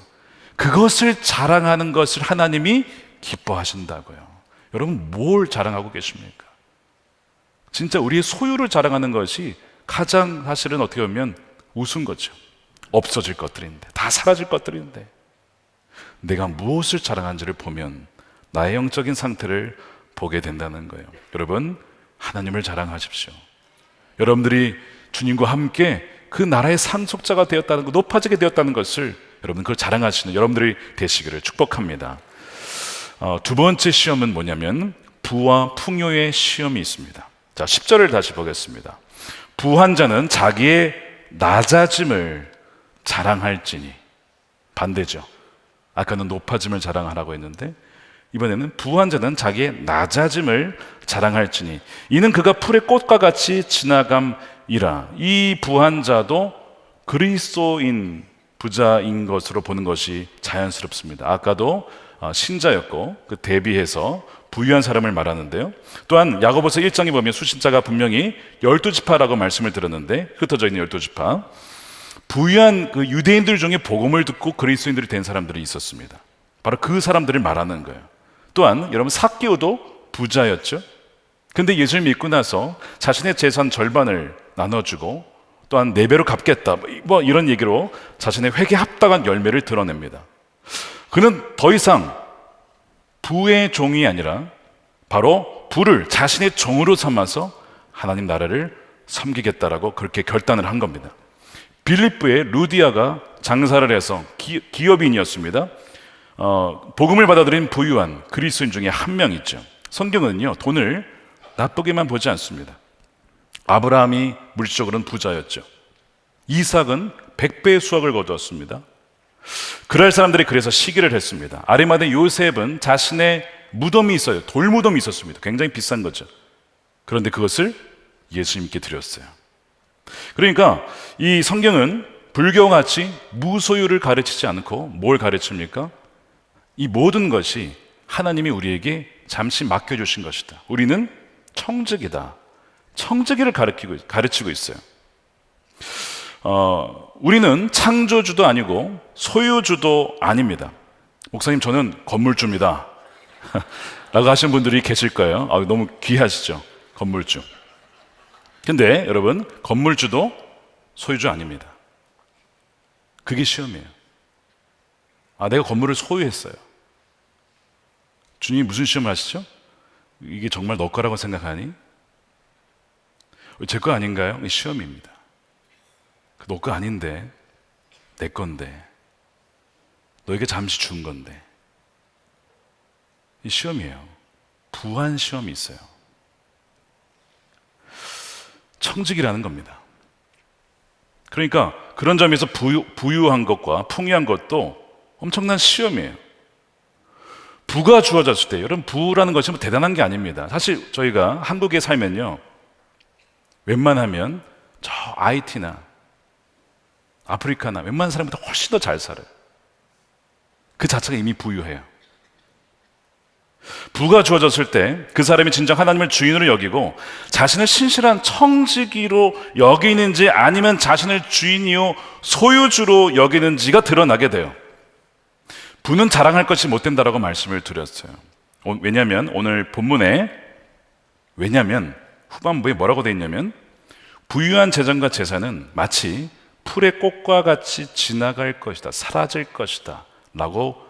그것을 자랑하는 것을 하나님이 기뻐하신다고요. 여러분, 뭘 자랑하고 계십니까? 진짜 우리의 소유를 자랑하는 것이 가장 사실은 어떻게 보면 우스운 거죠. 없어질 것들인데, 다 사라질 것들인데, 내가 무엇을 자랑하는지를 보면 나의 영적인 상태를 보게 된다는 거예요. 여러분, 하나님을 자랑하십시오. 여러분들이 주님과 함께 그 나라의 상속자가 되었다는 것, 높아지게 되었다는 것을 여러분 그걸 자랑하시는 여러분들이 되시기를 축복합니다. 두 번째 시험은 뭐냐면 부와 풍요의 시험이 있습니다. 자, 10절을 다시 보겠습니다. 부한 자는 자기의 낮아짐을 자랑할지니. 반대죠. 아까는 높아짐을 자랑하라고 했는데 이번에는 부한 자는 자기의 낮아짐을 자랑할지니 이는 그가 풀의 꽃과 같이 지나감이라. 이 부한 자도 그리스도인 부자인 것으로 보는 것이 자연스럽습니다. 아까도 신자였고 그 대비해서 부유한 사람을 말하는데요. 또한 야고보서 1장에 보면 수신자가 분명히 12지파라고 말씀을 들었는데 흩어져 있는 12지파, 부유한 그 유대인들 중에 복음을 듣고 그리스도인들이 된 사람들이 있었습니다. 바로 그 사람들을 말하는 거예요. 또한 여러분, 삭개오도 부자였죠. 근데 예수를 믿고 나서 자신의 재산 절반을 나눠주고 또한 4배로 갚겠다 뭐 이런 얘기로 자신의 회개에 합당한 열매를 드러냅니다. 그는 더 이상 부의 종이 아니라 바로 부를 자신의 종으로 삼아서 하나님 나라를 섬기겠다라고 그렇게 결단을 한 겁니다. 빌립보의 루디아가 장사를 해서 기업인이었습니다. 복음을 받아들인 부유한 그리스도인 중에 한 명 있죠. 성경은요, 돈을 나쁘게만 보지 않습니다. 아브라함이 물질적으로는 부자였죠. 이삭은 100배의 수확을 거두었습니다. 그럴 사람들이 그래서 시기를 했습니다. 아리마대 요셉은 자신의 무덤이 있어요. 돌무덤이 있었습니다. 굉장히 비싼 거죠. 그런데 그것을 예수님께 드렸어요. 그러니까 이 성경은 불교같이 무소유를 가르치지 않고 뭘 가르칩니까? 이 모든 것이 하나님이 우리에게 잠시 맡겨주신 것이다. 우리는 청지기다. 청지기를 가르치고 있어요. 우리는 창조주도 아니고 소유주도 아닙니다. 목사님, 저는 건물주입니다 라고 하시는 분들이 계실 거예요. 너무 귀하시죠, 건물주. 근데 여러분, 건물주도 소유주 아닙니다. 그게 시험이에요. 내가 건물을 소유했어요. 주님이 무슨 시험을 하시죠? 이게 정말 너 거라고 생각하니? 제 거 아닌가요? 이 시험입니다. 너 거 아닌데, 내 건데, 너에게 잠시 준 건데. 이 시험이에요. 부한 시험이 있어요. 청직이라는 겁니다. 그러니까 그런 점에서 부유한 것과 풍요한 것도 엄청난 시험이에요. 부가 주어졌을 때, 여러분, 부라는 것이 뭐 대단한 게 아닙니다. 사실 저희가 한국에 살면요, 웬만하면 저 IT나 아프리카나 웬만한 사람보다 훨씬 더 잘 살아요. 그 자체가 이미 부유해요. 부가 주어졌을 때 그 사람이 진정 하나님을 주인으로 여기고 자신을 신실한 청지기로 여기는지 아니면 자신을 주인이요 소유주로 여기는지가 드러나게 돼요. 부는 자랑할 것이 못 된다라고 말씀을 드렸어요. 왜냐하면 오늘 본문에 후반부에 뭐라고 되어 있냐면 부유한 재정과 재산은 마치 풀의 꽃과 같이 지나갈 것이다, 사라질 것이다 라고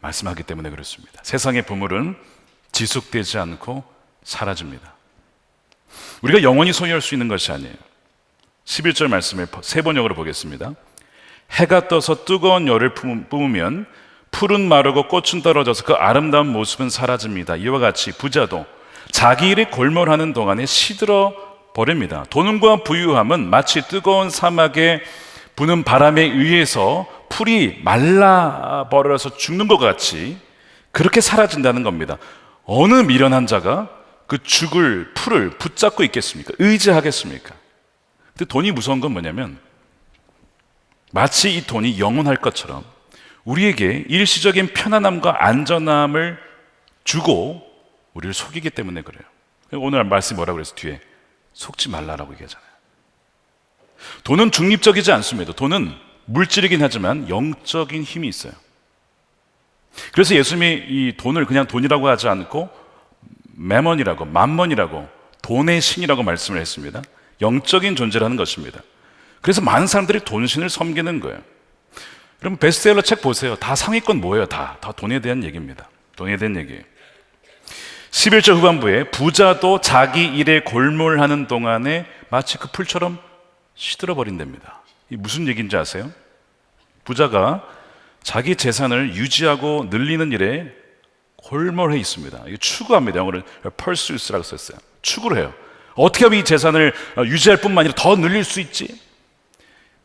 말씀하기 때문에 그렇습니다. 세상의 보물은 지속되지 않고 사라집니다. 우리가 영원히 소유할 수 있는 것이 아니에요. 11절 말씀을 세 번역으로 보겠습니다. 해가 떠서 뜨거운 열을 뿜으면 풀은 마르고 꽃은 떨어져서 그 아름다운 모습은 사라집니다. 이와 같이 부자도 자기 일에 골몰하는 동안에 시들어 버립니다. 돈과 부유함은 마치 뜨거운 사막에 부는 바람에 의해서 풀이 말라버려서 죽는 것 같이 그렇게 사라진다는 겁니다. 어느 미련한 자가 그 죽을 풀을 붙잡고 있겠습니까? 의지하겠습니까? 근데 돈이 무서운 건 뭐냐면 마치 이 돈이 영원할 것처럼 우리에게 일시적인 편안함과 안전함을 주고 우리를 속이기 때문에 그래요. 오늘 말씀이 뭐라고 그랬어요? 뒤에 속지 말라라고 얘기하잖아요. 돈은 중립적이지 않습니다. 돈은 물질이긴 하지만 영적인 힘이 있어요. 그래서 예수님이 이 돈을 그냥 돈이라고 하지 않고 매먼이라고, 만먼이라고, 돈의 신이라고 말씀을 했습니다. 영적인 존재라는 것입니다. 그래서 많은 사람들이 돈신을 섬기는 거예요. 여러분 베스트셀러 책 보세요. 다 상위권 뭐예요? 다 돈에 대한 얘기입니다. 돈에 대한 얘기예요. 11절 후반부에 부자도 자기 일에 골몰하는 동안에 마치 그 풀처럼 시들어버린답니다. 이 무슨 얘기인지 아세요? 부자가 자기 재산을 유지하고 늘리는 일에 골몰해 있습니다. 이게 추구합니다. 영어로 pursues라고 썼어요. 추구를 해요. 어떻게 하면 이 재산을 유지할 뿐만 아니라 더 늘릴 수 있지?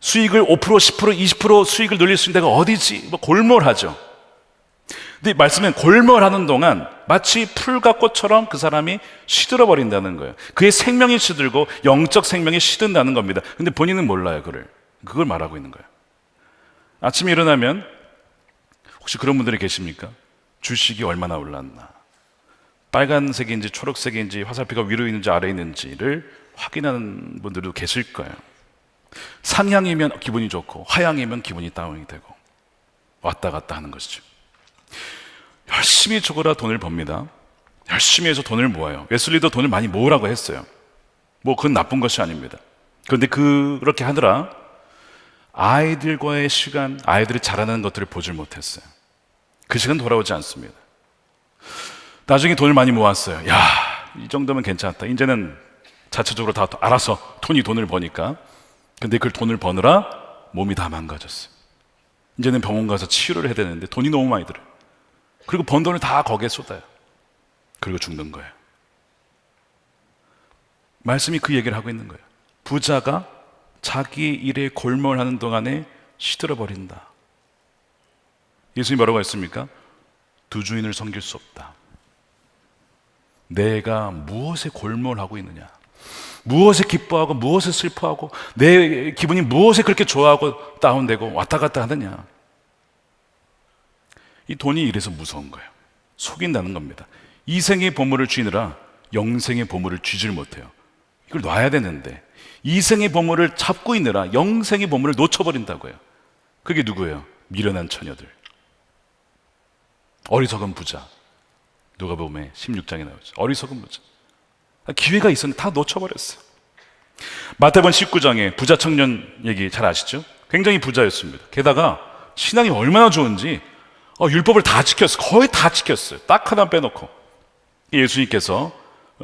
수익을 5%, 10%, 20% 수익을 늘릴 수 있는 데가 어디지? 뭐 골몰하죠. 근데 말씀은 골몰하는 동안 마치 풀과 꽃처럼 그 사람이 시들어 버린다는 거예요. 그의 생명이 시들고 영적 생명이 시든다는 겁니다. 근데 본인은 몰라요, 그걸 말하고 있는 거예요. 아침에 일어나면 혹시 그런 분들이 계십니까? 주식이 얼마나 올랐나, 빨간색인지 초록색인지 화살표가 위로 있는지 아래에 있는지를 확인하는 분들도 계실 거예요. 상향이면 기분이 좋고 하향이면 기분이 다운이 되고 왔다 갔다 하는 것이죠. 열심히 죽어라 돈을 법니다. 열심히 해서 돈을 모아요. 웨슬리도 돈을 많이 모으라고 했어요. 뭐 그건 나쁜 것이 아닙니다. 그런데 그렇게 하느라 아이들과의 시간, 아이들이 자라는 것들을 보질 못했어요. 그 시간 돌아오지 않습니다. 나중에 돈을 많이 모았어요. 야, 이 정도면 괜찮다. 이제는 자체적으로 다 알아서 돈을 버니까. 근데 그 돈을 버느라 몸이 다 망가졌어요. 이제는 병원 가서 치료를 해야 되는데 돈이 너무 많이 들어요. 그리고 번 돈을 다 거기에 쏟아요. 그리고 죽는 거예요. 말씀이 그 얘기를 하고 있는 거예요. 부자가 자기 일에 골몰하는 동안에 시들어 버린다. 예수님이 뭐라고 했습니까? 두 주인을 섬길 수 없다. 내가 무엇에 골몰하고 있느냐, 무엇에 기뻐하고 무엇에 슬퍼하고 내 기분이 무엇에 그렇게 좋아하고 다운되고 왔다 갔다 하느냐. 이 돈이 이래서 무서운 거예요. 속인다는 겁니다. 이생의 보물을 쥐느라 영생의 보물을 쥐질 못해요. 이걸 놔야 되는데 이생의 보물을 잡고 있느라 영생의 보물을 놓쳐버린다고요. 그게 누구예요? 미련한 처녀들, 어리석은 부자. 누가복음에 16장에 나오죠. 어리석은 부자. 기회가 있었는데 다 놓쳐버렸어요. 마태복음 19장에 부자 청년 얘기 잘 아시죠? 굉장히 부자였습니다. 게다가 신앙이 얼마나 좋은지 율법을 다 지켰어요. 거의 다 지켰어요. 딱 하나 빼놓고. 예수님께서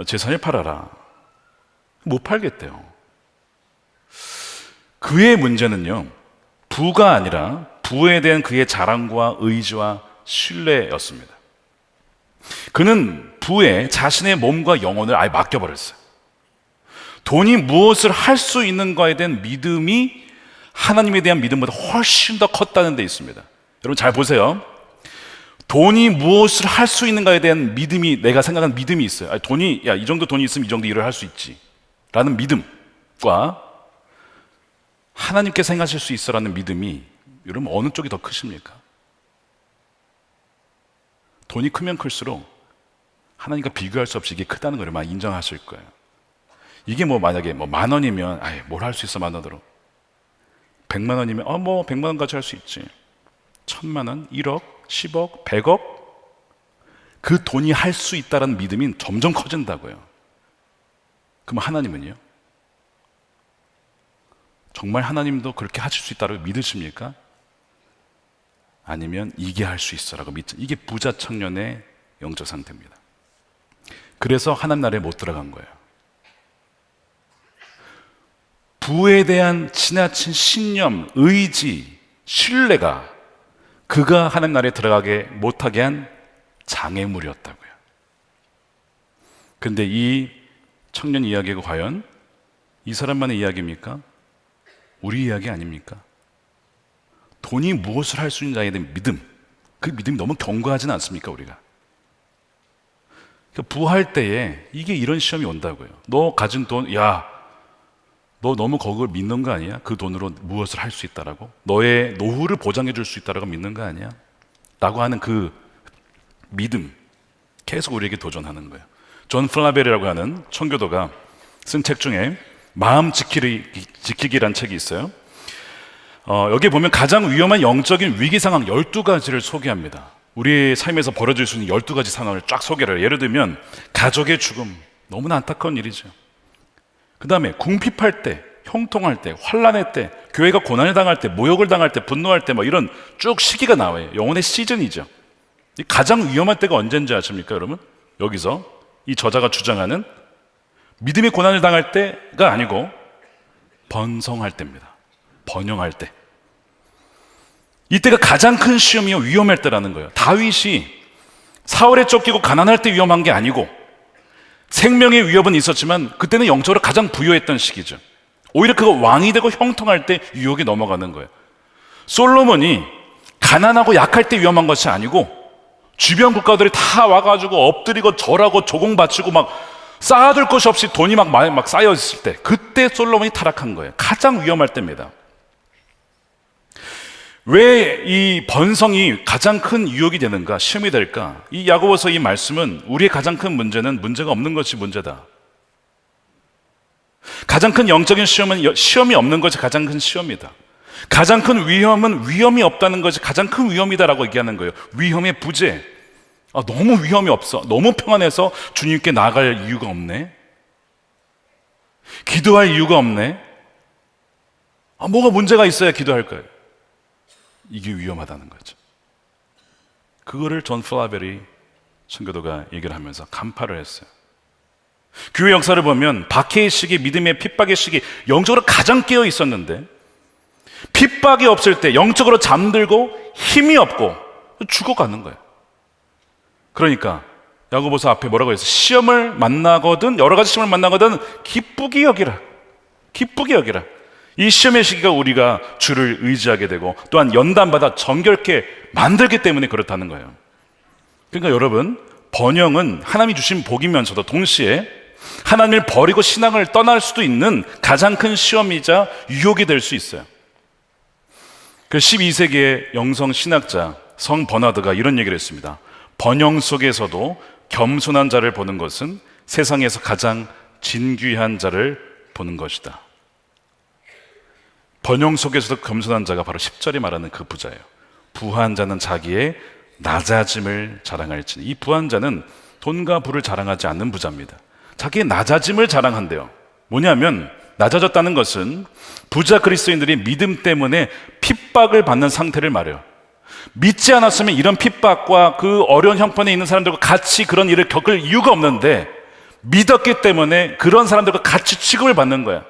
재산을 팔아라. 못 팔겠대요. 그의 문제는요, 부가 아니라 부에 대한 그의 자랑과 의지와 신뢰였습니다. 그는 부에 자신의 몸과 영혼을 아예 맡겨버렸어요. 돈이 무엇을 할 수 있는가에 대한 믿음이 하나님에 대한 믿음보다 훨씬 더 컸다는 데 있습니다. 여러분 잘 보세요. 돈이 무엇을 할 수 있는가에 대한 믿음이, 내가 생각하는 믿음이 있어요. 아니, 돈이, 야, 이 정도 돈이 있으면 이 정도 일을 할 수 있지 라는 믿음과 하나님께서 행하실 수 있어 라는 믿음이, 여러분 어느 쪽이 더 크십니까? 돈이 크면 클수록 하나님과 비교할 수 없이 이게 크다는 걸 아마 인정하실 거예요. 이게 뭐 만약에 뭐 10,000원이면 아예 뭘 할 수 있어 10,000원으로. 100,000원이면 뭐 100,000원 가지고 할 수 있지. 1,000,000원, 1억, 10억, 100억, 그 돈이 할 수 있다는 믿음이 점점 커진다고요. 그럼 하나님은요? 정말 하나님도 그렇게 하실 수 있다고 믿으십니까? 아니면 이게 할 수 있어라고 믿죠. 이게 부자 청년의 영적 상태입니다. 그래서 하나님 나라에 못 들어간 거예요. 부에 대한 지나친 신념, 의지, 신뢰가 그가 하나님 나라에 들어가게 못하게 한 장애물이었다고요. 그런데 이 청년 이야기가 과연 이 사람만의 이야기입니까? 우리 이야기 아닙니까? 돈이 무엇을 할 수 있는 자에 대한 믿음, 그 믿음이 너무 견고하지는 않습니까, 우리가? 부할 때에 이게 이런 시험이 온다고요. 너 가진 돈, 야, 너 너무 그걸 믿는 거 아니야? 그 돈으로 무엇을 할 수 있다라고? 너의 노후를 보장해 줄 수 있다라고 믿는 거 아니야? 라고 하는 그 믿음, 계속 우리에게 도전하는 거예요. 존 플라벨이라고 하는 청교도가 쓴 책 중에 마음 지키기란 책이 있어요. 여기에 보면 가장 위험한 영적인 위기 상황 12가지를 소개합니다. 우리의 삶에서 벌어질 수 있는 12가지 상황을 쫙 소개를 해요. 예를 들면 가족의 죽음, 너무나 안타까운 일이죠. 그 다음에 궁핍할 때, 형통할 때, 환난할 때, 교회가 고난을 당할 때, 모욕을 당할 때, 분노할 때, 뭐 이런 쭉 시기가 나와요. 영혼의 시즌이죠. 가장 위험한 때가 언제인지 아십니까, 여러분? 여기서 이 저자가 주장하는 믿음의 고난을 당할 때가 아니고 번성할 때입니다. 번영할 때. 이때가 가장 큰 시험이요, 위험할 때라는 거예요. 다윗이 사울에 쫓기고 가난할 때 위험한 게 아니고 생명의 위협은 있었지만 그때는 영적으로 가장 부유했던 시기죠. 오히려 그가 왕이 되고 형통할 때 유혹이 넘어가는 거예요. 솔로몬이 가난하고 약할 때 위험한 것이 아니고 주변 국가들이 다 와가지고 엎드리고 절하고 조공 바치고 막 쌓아둘 것이 없이 돈이 막 쌓여 있을 때, 그때 솔로몬이 타락한 거예요. 가장 위험할 때입니다. 왜 이 번성이 가장 큰 유혹이 되는가, 시험이 될까? 이 야고보서 이 말씀은 우리의 가장 큰 문제는 문제가 없는 것이 문제다. 가장 큰 영적인 시험은 시험이 없는 것이 가장 큰 시험이다. 가장 큰 위험은 위험이 없다는 것이 가장 큰 위험이다라고 얘기하는 거예요. 위험의 부재. 너무 위험이 없어. 너무 평안해서 주님께 나아갈 이유가 없네. 기도할 이유가 없네. 뭐가 문제가 있어야 기도할 거예요. 이게 위험하다는 거죠. 그거를 존 플라벨이 청교도가 얘기를 하면서 간파를 했어요. 교회 역사를 보면 박해의 시기, 믿음의 핍박의 시기, 영적으로 가장 깨어 있었는데 핍박이 없을 때 영적으로 잠들고 힘이 없고 죽어가는 거예요. 그러니까 야고보서 앞에 뭐라고 했어요? 시험을 만나거든, 여러 가지 시험을 만나거든 기쁘게 여기라. 기쁘게 여기라. 이 시험의 시기가 우리가 주를 의지하게 되고 또한 연단받아 정결케 만들기 때문에 그렇다는 거예요. 그러니까 여러분, 번영은 하나님이 주신 복이면서도 동시에 하나님을 버리고 신앙을 떠날 수도 있는 가장 큰 시험이자 유혹이 될 수 있어요. 그 12세기의 영성 신학자 성 버나드가 이런 얘기를 했습니다. 번영 속에서도 겸손한 자를 보는 것은 세상에서 가장 진귀한 자를 보는 것이다. 번영 속에서도 겸손한 자가 바로 10절이 말하는 그 부자예요. 부한 자는 자기의 낮아짐을 자랑할지니. 이 부한 자는 돈과 부를 자랑하지 않는 부자입니다. 자기의 낮아짐을 자랑한대요. 뭐냐면 낮아졌다는 것은 부자 그리스도인들이 믿음 때문에 핍박을 받는 상태를 말해요. 믿지 않았으면 이런 핍박과 그 어려운 형편에 있는 사람들과 같이 그런 일을 겪을 이유가 없는데 믿었기 때문에 그런 사람들과 같이 취급을 받는 거야.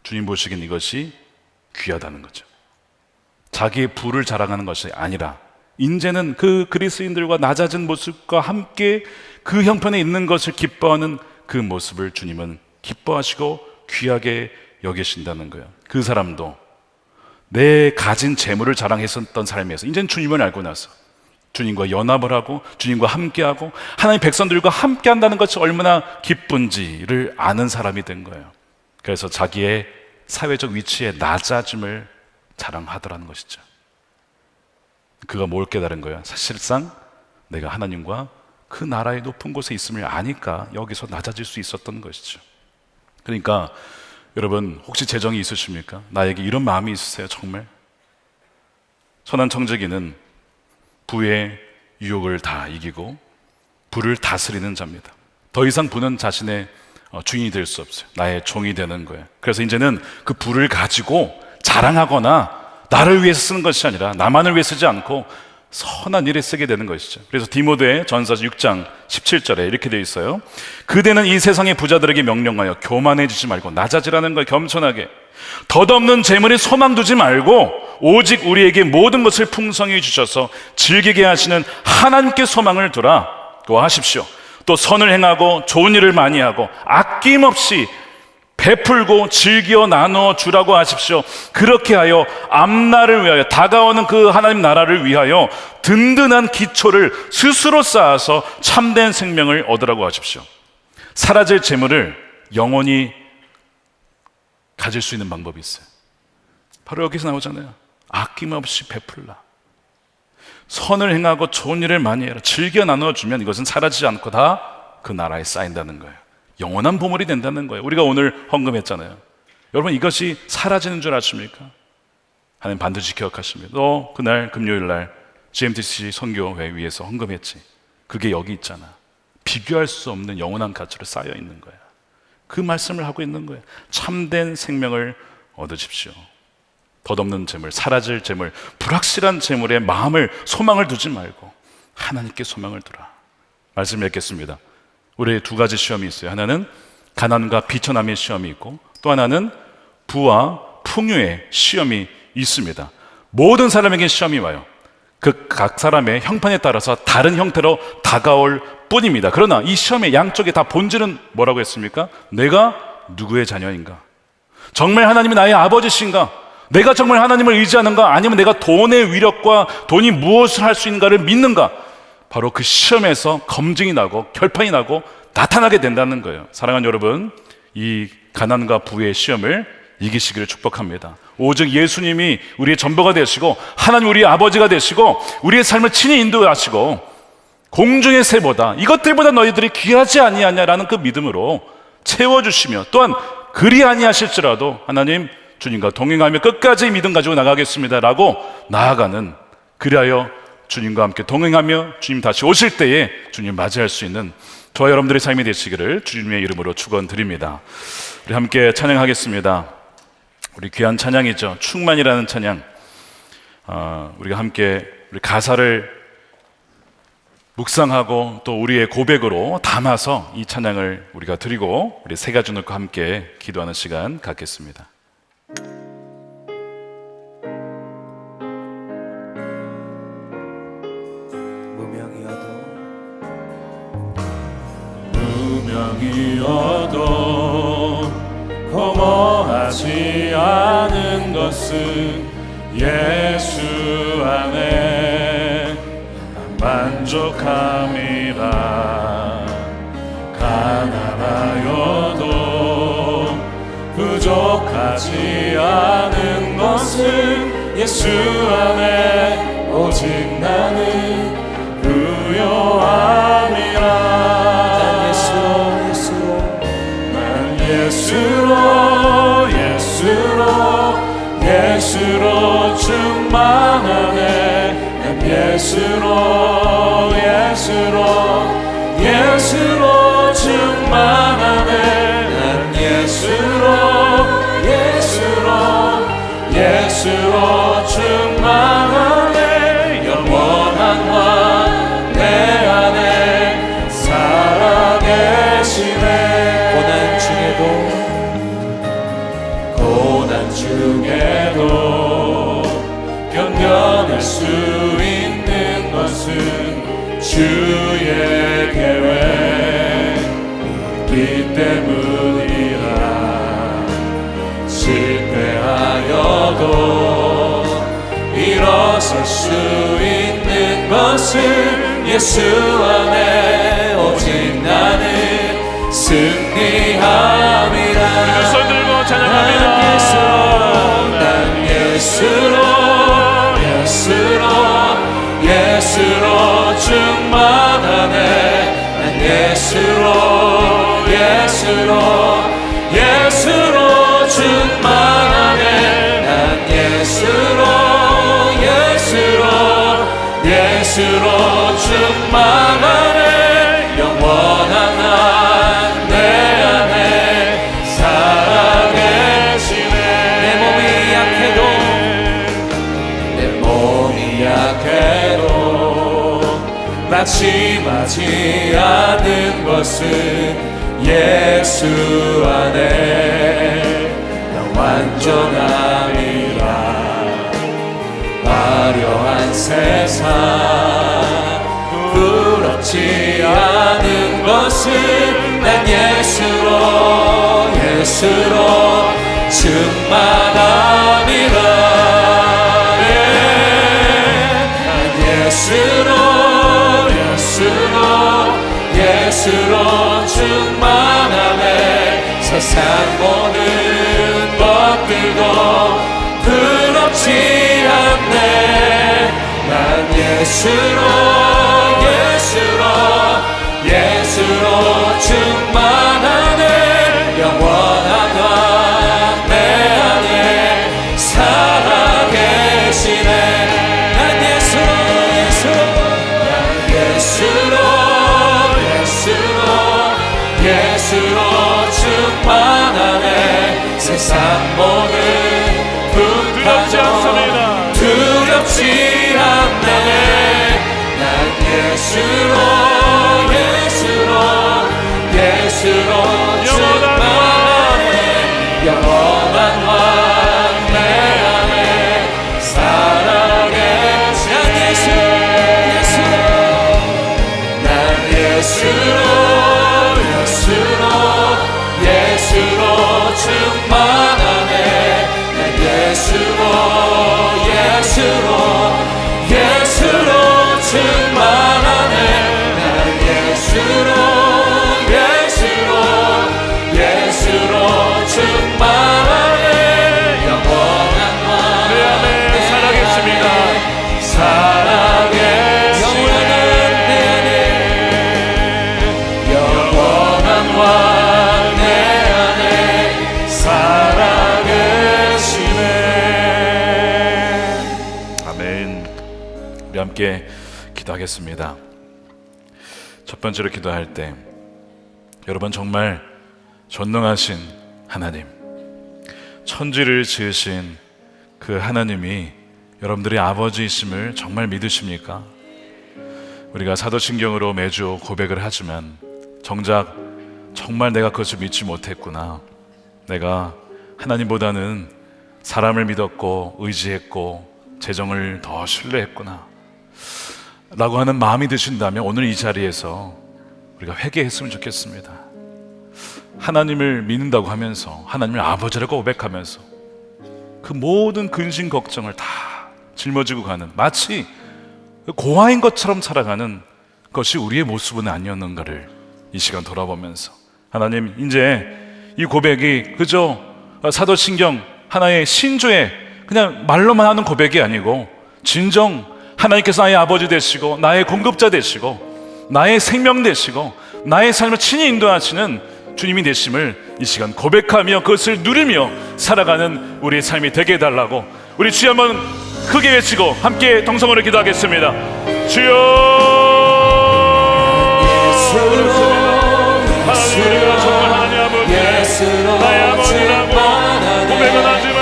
주님 보시기엔 이것이 귀하다는 거죠. 자기의 부를 자랑하는 것이 아니라 이제는 그 그리스인들과 낮아진 모습과 함께 그 형편에 있는 것을 기뻐하는 그 모습을 주님은 기뻐하시고 귀하게 여기신다는 거예요. 그 사람도 내 가진 재물을 자랑했었던 삶에서 이제는 주님을 알고 나서 주님과 연합을 하고 주님과 함께하고 하나님 백성들과 함께한다는 것이 얼마나 기쁜지를 아는 사람이 된 거예요. 그래서 자기의 사회적 위치의 낮아짐을 자랑하더라는 것이죠. 그가 뭘 깨달은 거예요? 사실상 내가 하나님과 그 나라의 높은 곳에 있음을 아니까 여기서 낮아질 수 있었던 것이죠. 그러니까 여러분, 혹시 재정이 있으십니까? 나에게 이런 마음이 있으세요? 정말? 선한 청지기는 부의 유혹을 다 이기고 부를 다스리는 자입니다. 더 이상 부는 자신의 주인이 될 수 없어요. 나의 종이 되는 거예요. 그래서 이제는 그 부를 가지고 자랑하거나 나를 위해서 쓰는 것이 아니라 나만을 위해 쓰지 않고 선한 일에 쓰게 되는 것이죠. 그래서 디모데 전서 6장 17절에 이렇게 되어 있어요. 그대는 이 세상의 부자들에게 명령하여 교만해지지 말고 낮아지라는 거예요. 겸손하게. 덧없는 재물에 소망 두지 말고 오직 우리에게 모든 것을 풍성히 주셔서 즐기게 하시는 하나님께 소망을 두라고 하십시오. 또 선을 행하고 좋은 일을 많이 하고 아낌없이 베풀고 즐겨 나누어 주라고 하십시오. 그렇게 하여 앞날을 위하여 다가오는 그 하나님 나라를 위하여 든든한 기초를 스스로 쌓아서 참된 생명을 얻으라고 하십시오. 사라질 재물을 영원히 가질 수 있는 방법이 있어요. 바로 여기서 나오잖아요. 아낌없이 베풀라. 선을 행하고 좋은 일을 많이 해라. 즐겨 나누어주면 이것은 사라지지 않고 다 그 나라에 쌓인다는 거예요. 영원한 보물이 된다는 거예요. 우리가 오늘 헌금했잖아요. 여러분, 이것이 사라지는 줄 아십니까? 하나님 반드시 기억하십니다. 너 그날 금요일날 GMTC 선교회 위에서 헌금했지. 그게 여기 있잖아. 비교할 수 없는 영원한 가치로 쌓여 있는 거야. 그 말씀을 하고 있는 거예요. 참된 생명을 얻으십시오. 덧없는 재물, 사라질 재물, 불확실한 재물에 마음을, 소망을 두지 말고 하나님께 소망을 두라. 말씀을 읽겠습니다. 우리의 두 가지 시험이 있어요. 하나는 가난과 비천함의 시험이 있고, 또 하나는 부와 풍요의 시험이 있습니다. 모든 사람에게 시험이 와요. 그 각 사람의 형편에 따라서 다른 형태로 다가올 뿐입니다. 그러나 이 시험의 양쪽에 다 본질은 뭐라고 했습니까? 내가 누구의 자녀인가? 정말 하나님이 나의 아버지신가? 내가 정말 하나님을 의지하는가? 아니면 내가 돈의 위력과 돈이 무엇을 할 수 있는가를 믿는가? 바로 그 시험에서 검증이 나고 결판이 나고 나타나게 된다는 거예요. 사랑하는 여러분, 이 가난과 부의 시험을 이기시기를 축복합니다. 오직 예수님이 우리의 전부가 되시고 하나님 우리의 아버지가 되시고 우리의 삶을 친히 인도하시고 공중의 새보다 이것들보다 너희들이 귀하지 아니하냐라는 그 믿음으로 채워주시며, 또한 그리 아니하실지라도 하나님 주님과 동행하며 끝까지 믿음 가지고 나가겠습니다 라고 나아가는, 그리하여 주님과 함께 동행하며 주님 다시 오실 때에 주님 맞이할 수 있는 저와 여러분들의 삶이 되시기를 주님의 이름으로 축원드립니다. 우리 함께 찬양하겠습니다. 우리 귀한 찬양이죠. 충만이라는 찬양. 우리가 함께 우리 가사를 묵상하고 또 우리의 고백으로 담아서 이 찬양을 우리가 드리고 우리 세 가족과 함께 기도하는 시간 갖겠습니다. 무명이어도 공허하지 않은 것은 예수 안에 만족함이라. 가난하여도 부족하지 않은 것은 예수 안에 오직 나는 부요함이라. 예수로 충만하네. 난 예수로 충만하네. 난 예수로 충만하네. 영원한 왕 내 안에 살아계시네. 고난 중에도 견뎌낼 수 있는 때문이라. 실패하여도 일어설 수 있는 것은 예수 안에 오직 나는 승리함이라. 두 손 들고 찬양합니다. 난 예수로 예수로 충만하네. 난 예수로 충만하네. 난 예수로 충만하네. 영원한 난 내 안에 살아계시네. 내 몸이 약해도 낙심하지 않은 것은 예수 안에 나 완전함이라. 화려한 세상 부럽지 않은 것은 난 예수로 충만함이라. 난 예수로 충만하네. 세상 모든 것들도 부럽지 않네. 난 예수로 충만하네. 영원한 내 안에 살아계시네. 난 예수로 충만하네. 세상 모든 두렵지 않습니다. 두렵지 않네. 난 예수로 충만하네. 영원한 왕 내 안에 살아계시. 난 예수로 충만하네. 난 예수로 충만하네. 난 예수로 충만하네. 영원한 왕 내 안에 살아계십니다. 영원한 왕 내 안에 살아계시네. 아멘. 우리 함께 기도하겠습니다. 첫 번째로 기도할 때 여러분 정말 전능하신 하나님, 천지를 지으신 그 하나님이 여러분들의 아버지이심을 정말 믿으십니까? 우리가 사도신경으로 매주 고백을 하지만 정작 정말 내가 그것을 믿지 못했구나, 내가 하나님보다는 사람을 믿었고 의지했고 재정을 더 신뢰했구나 라고 하는 마음이 드신다면 오늘 이 자리에서 우리가 회개했으면 좋겠습니다. 하나님을 믿는다고 하면서 하나님을 아버지라고 고백하면서 그 모든 근심 걱정을 다 짊어지고 가는, 마치 고아인 것처럼 살아가는 것이 우리의 모습은 아니었는가를 이 시간 돌아보면서, 하나님 이제 이 고백이 그저 사도신경 하나의 신조의 그냥 말로만 하는 고백이 아니고 진정 하나님께서 나의 아버지 되시고 나의 공급자 되시고 나의 생명 되시고 나의 삶을 친히 인도하시는 주님이 되심을 이 시간 고백하며 그것을 누리며 살아가는 우리의 삶이 되게 해달라고 우리 주여 한번 크게 외치고 함께 동성으로 기도하겠습니다. 주여, 하나님, 정말 하나님 아버지, 나의 아버지라고 고백은 하지만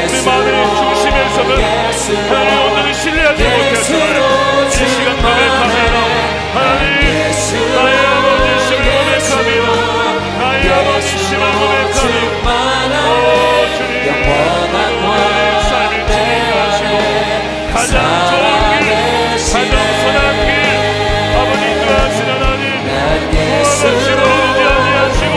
우리 마음의 중심에서는 하나님 온전히 신뢰하지 못했지만 이 시간 고백합니다. 하나님, 나의 아버지심을 고백합니다. 나의 아버지심을 고백합니다. 오 주님, 우리의 삶을 지혜하시고 가장 좋은 길, 가장 선한 길 아버지 인도하시는 하나님, 무엇 없이 모르지 아니하시고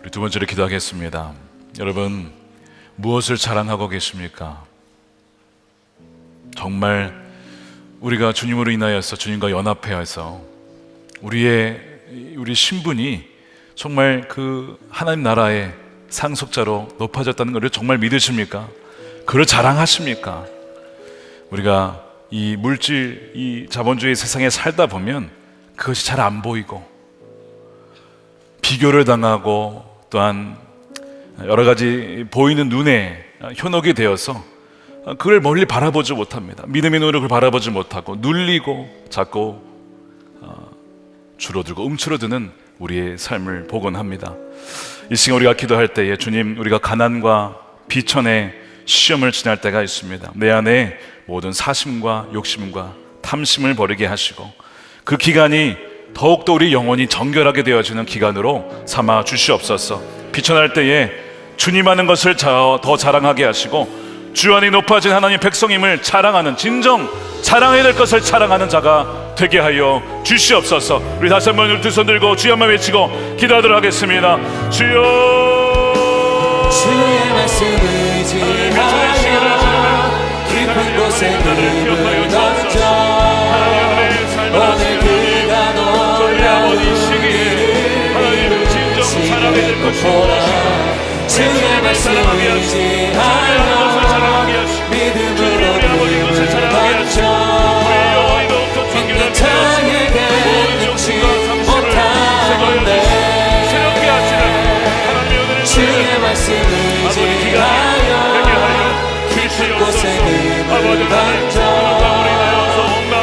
우리 두 번째로 기도하겠습니다. 여러분, 무엇을 자랑하고 계십니까? 정말 우리가 주님으로 인하여서 주님과 연합해서 우리 신분이 정말 그 하나님 나라의 상속자로 높아졌다는 것을 정말 믿으십니까? 그걸 자랑하십니까? 우리가 이 물질, 이 자본주의 세상에 살다 보면 그것이 잘 안 보이고 비교를 당하고 또한 여러 가지 보이는 눈에 현혹이 되어서 그걸 멀리 바라보지 못합니다. 믿음의 눈으로 그걸 바라보지 못하고 눌리고 자꾸 줄어들고 움츠러드는 우리의 삶을 복원합니다. 이 시간 우리가 기도할 때에 주님, 우리가 가난과 비천의 시험을 지날 때가 있습니다. 내 안에 모든 사심과 욕심과 탐심을 버리게 하시고 그 기간이 더욱더 우리 영혼이 정결하게 되어지는 기간으로 삼아 주시옵소서. 비천할 때에 주님 하는 것을 더 자랑하게 하시고 주 안에 높아진 하나님 백성임을 자랑하는, 진정 자랑해야 될 것을 자랑하는 자가 되게 하여 주시옵소서. 우리 다시 한번 두 손 들고 주여 한번 외치고 기도하도록 하겠습니다. 주여, 주의 말씀 의지하여 깊은 곳에 눈을 던져 오늘 그가 놀라운 일을 지금 보라. 주의 말씀 의지하여 믿음으로 눈을 던져 믿는 자에게 능치 못하는데 주의 말씀 의지하여 깊은 곳에 눈을 던져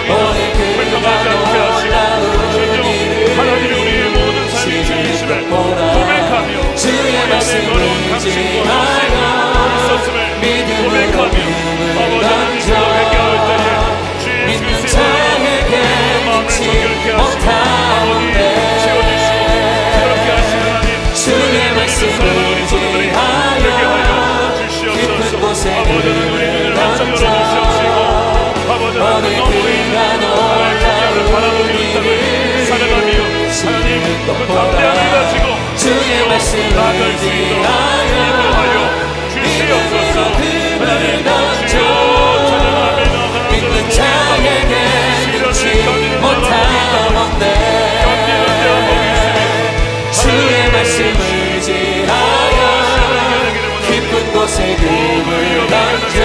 오늘 그가 놀라운 일을 지금 보라. 주의 말씀 의지하여 믿음으로 눈을 던져 믿는 자에게 능치 못하는데 주의 말씀 의지하여 깊은 곳에 눈을 던져 어느 그가 놀라운 일을 지금 보라. 주의 말씀 의지하여 믿음으로 그를 던져 믿는 자에게 능치 못하는데 주의 말씀 의지하여 깊은 곳에 눈을 던져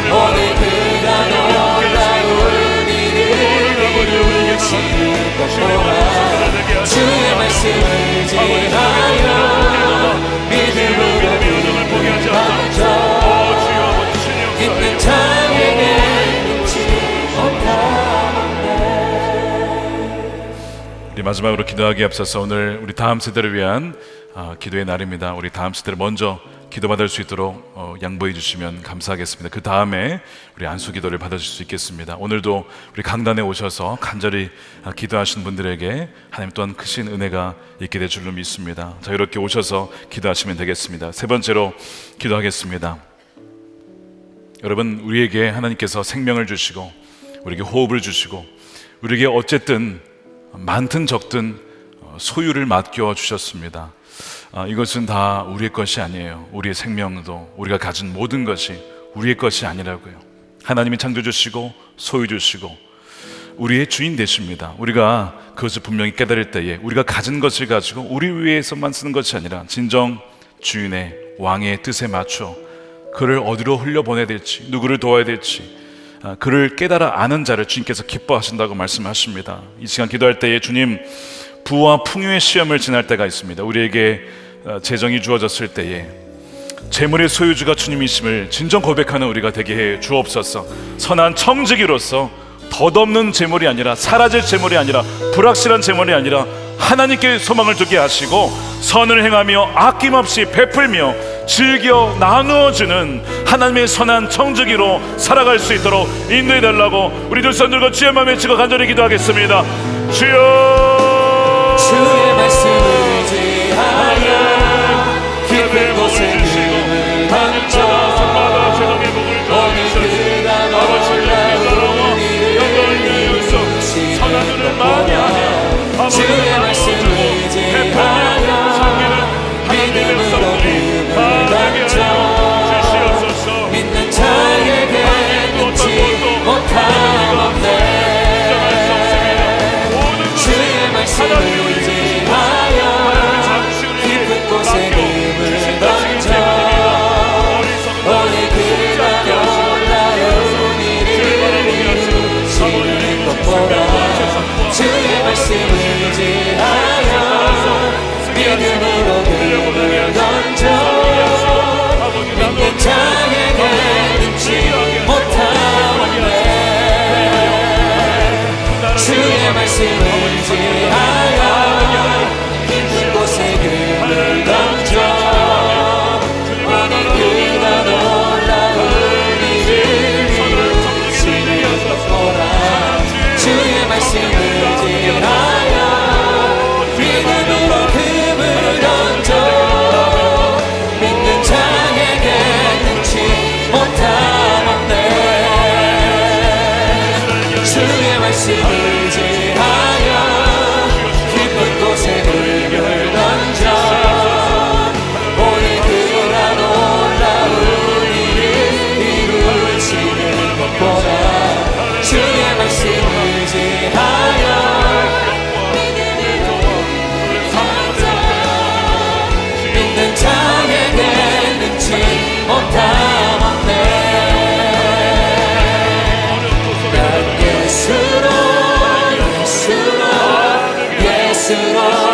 오늘 그가 놀라운 일을 지금 보라. 주의 말씀 의지하여 믿음으로 눈을 던져 믿는 자에게 능치 못하는데. 우리 마지막으로 기도하기에 앞서서 오늘 우리 다음 세대를 위한 기도의 날입니다. 우리 다음 세대를 먼저 기도받을 수 있도록 양보해 주시면 감사하겠습니다. 그 다음에 우리 안수 기도를 받으실 수 있겠습니다. 오늘도 우리 강단에 오셔서 간절히 기도하신 분들에게 하나님 또한 크신 은혜가 있게 될 줄로 믿습니다. 자, 이렇게 오셔서 기도하시면 되겠습니다. 세 번째로 기도하겠습니다. 여러분, 우리에게 하나님께서 생명을 주시고 우리에게 호흡을 주시고 우리에게 어쨌든 많든 적든 소유를 맡겨 주셨습니다. 이것은 다 우리의 것이 아니에요. 우리의 생명도, 우리가 가진 모든 것이 우리의 것이 아니라고요. 하나님이 창조 주시고 소유 주시고 우리의 주인 되십니다. 우리가 그것을 분명히 깨달을 때에 우리가 가진 것을 가지고 우리 위해서만 쓰는 것이 아니라 진정 주인의 왕의 뜻에 맞춰 그를 어디로 흘려보내야 될지, 누구를 도와야 될지 그를 깨달아 아는 자를 주님께서 기뻐하신다고 말씀하십니다. 이 시간 기도할 때에 주님, 부와 풍요의 시험을 지날 때가 있습니다. 우리에게 재정이 주어졌을 때에 재물의 소유주가 주님이심을 진정 고백하는 우리가 되게 해 주옵소서. 선한 청지기로서 덧없는 재물이 아니라, 사라질 재물이 아니라, 불확실한 재물이 아니라 하나님께 소망을 두게 하시고 선을 행하며 아낌없이 베풀며 즐겨 나누어주는 하나님의 선한 청지기로 살아갈 수 있도록 인도해 달라고 우리 두 손 들고 주의 마음에 외치고 간절히 기도하겠습니다. 주여, 주의 말씀을 의지하여 깊은 곳에 금을 던져 어느 그가 놀라운 일을 이루시는 것보다 주의 말씀을 의지하여 믿음으로 금을 던져 믿는 자에게 능치 못함 없네. 주의 말씀을 의지하여 깊은 곳에 금을 던져 오늘 그가 놀라운 일을 이루시는 것보다 주의 말씀을 의지하여 믿음으로 금을 던져 믿는 자에게 능치 못함 없네. 주의 말씀을 의지하여 깊은 곳에 금을 던져 오늘 그가 놀라운 일을 이루시는 것보다 주의 말씀을 의지하여 믿음으로 금을 던져 믿는 자에게 능치 못함 없네. 주의 말씀을 의지하여 깊은 곳에 금을 던져 오늘 그가 놀라운 일을 이루시는 것보다 주의 말씀을 의지하여 믿는 자에게 능치 못함 없네. 예수로 예수로 예수로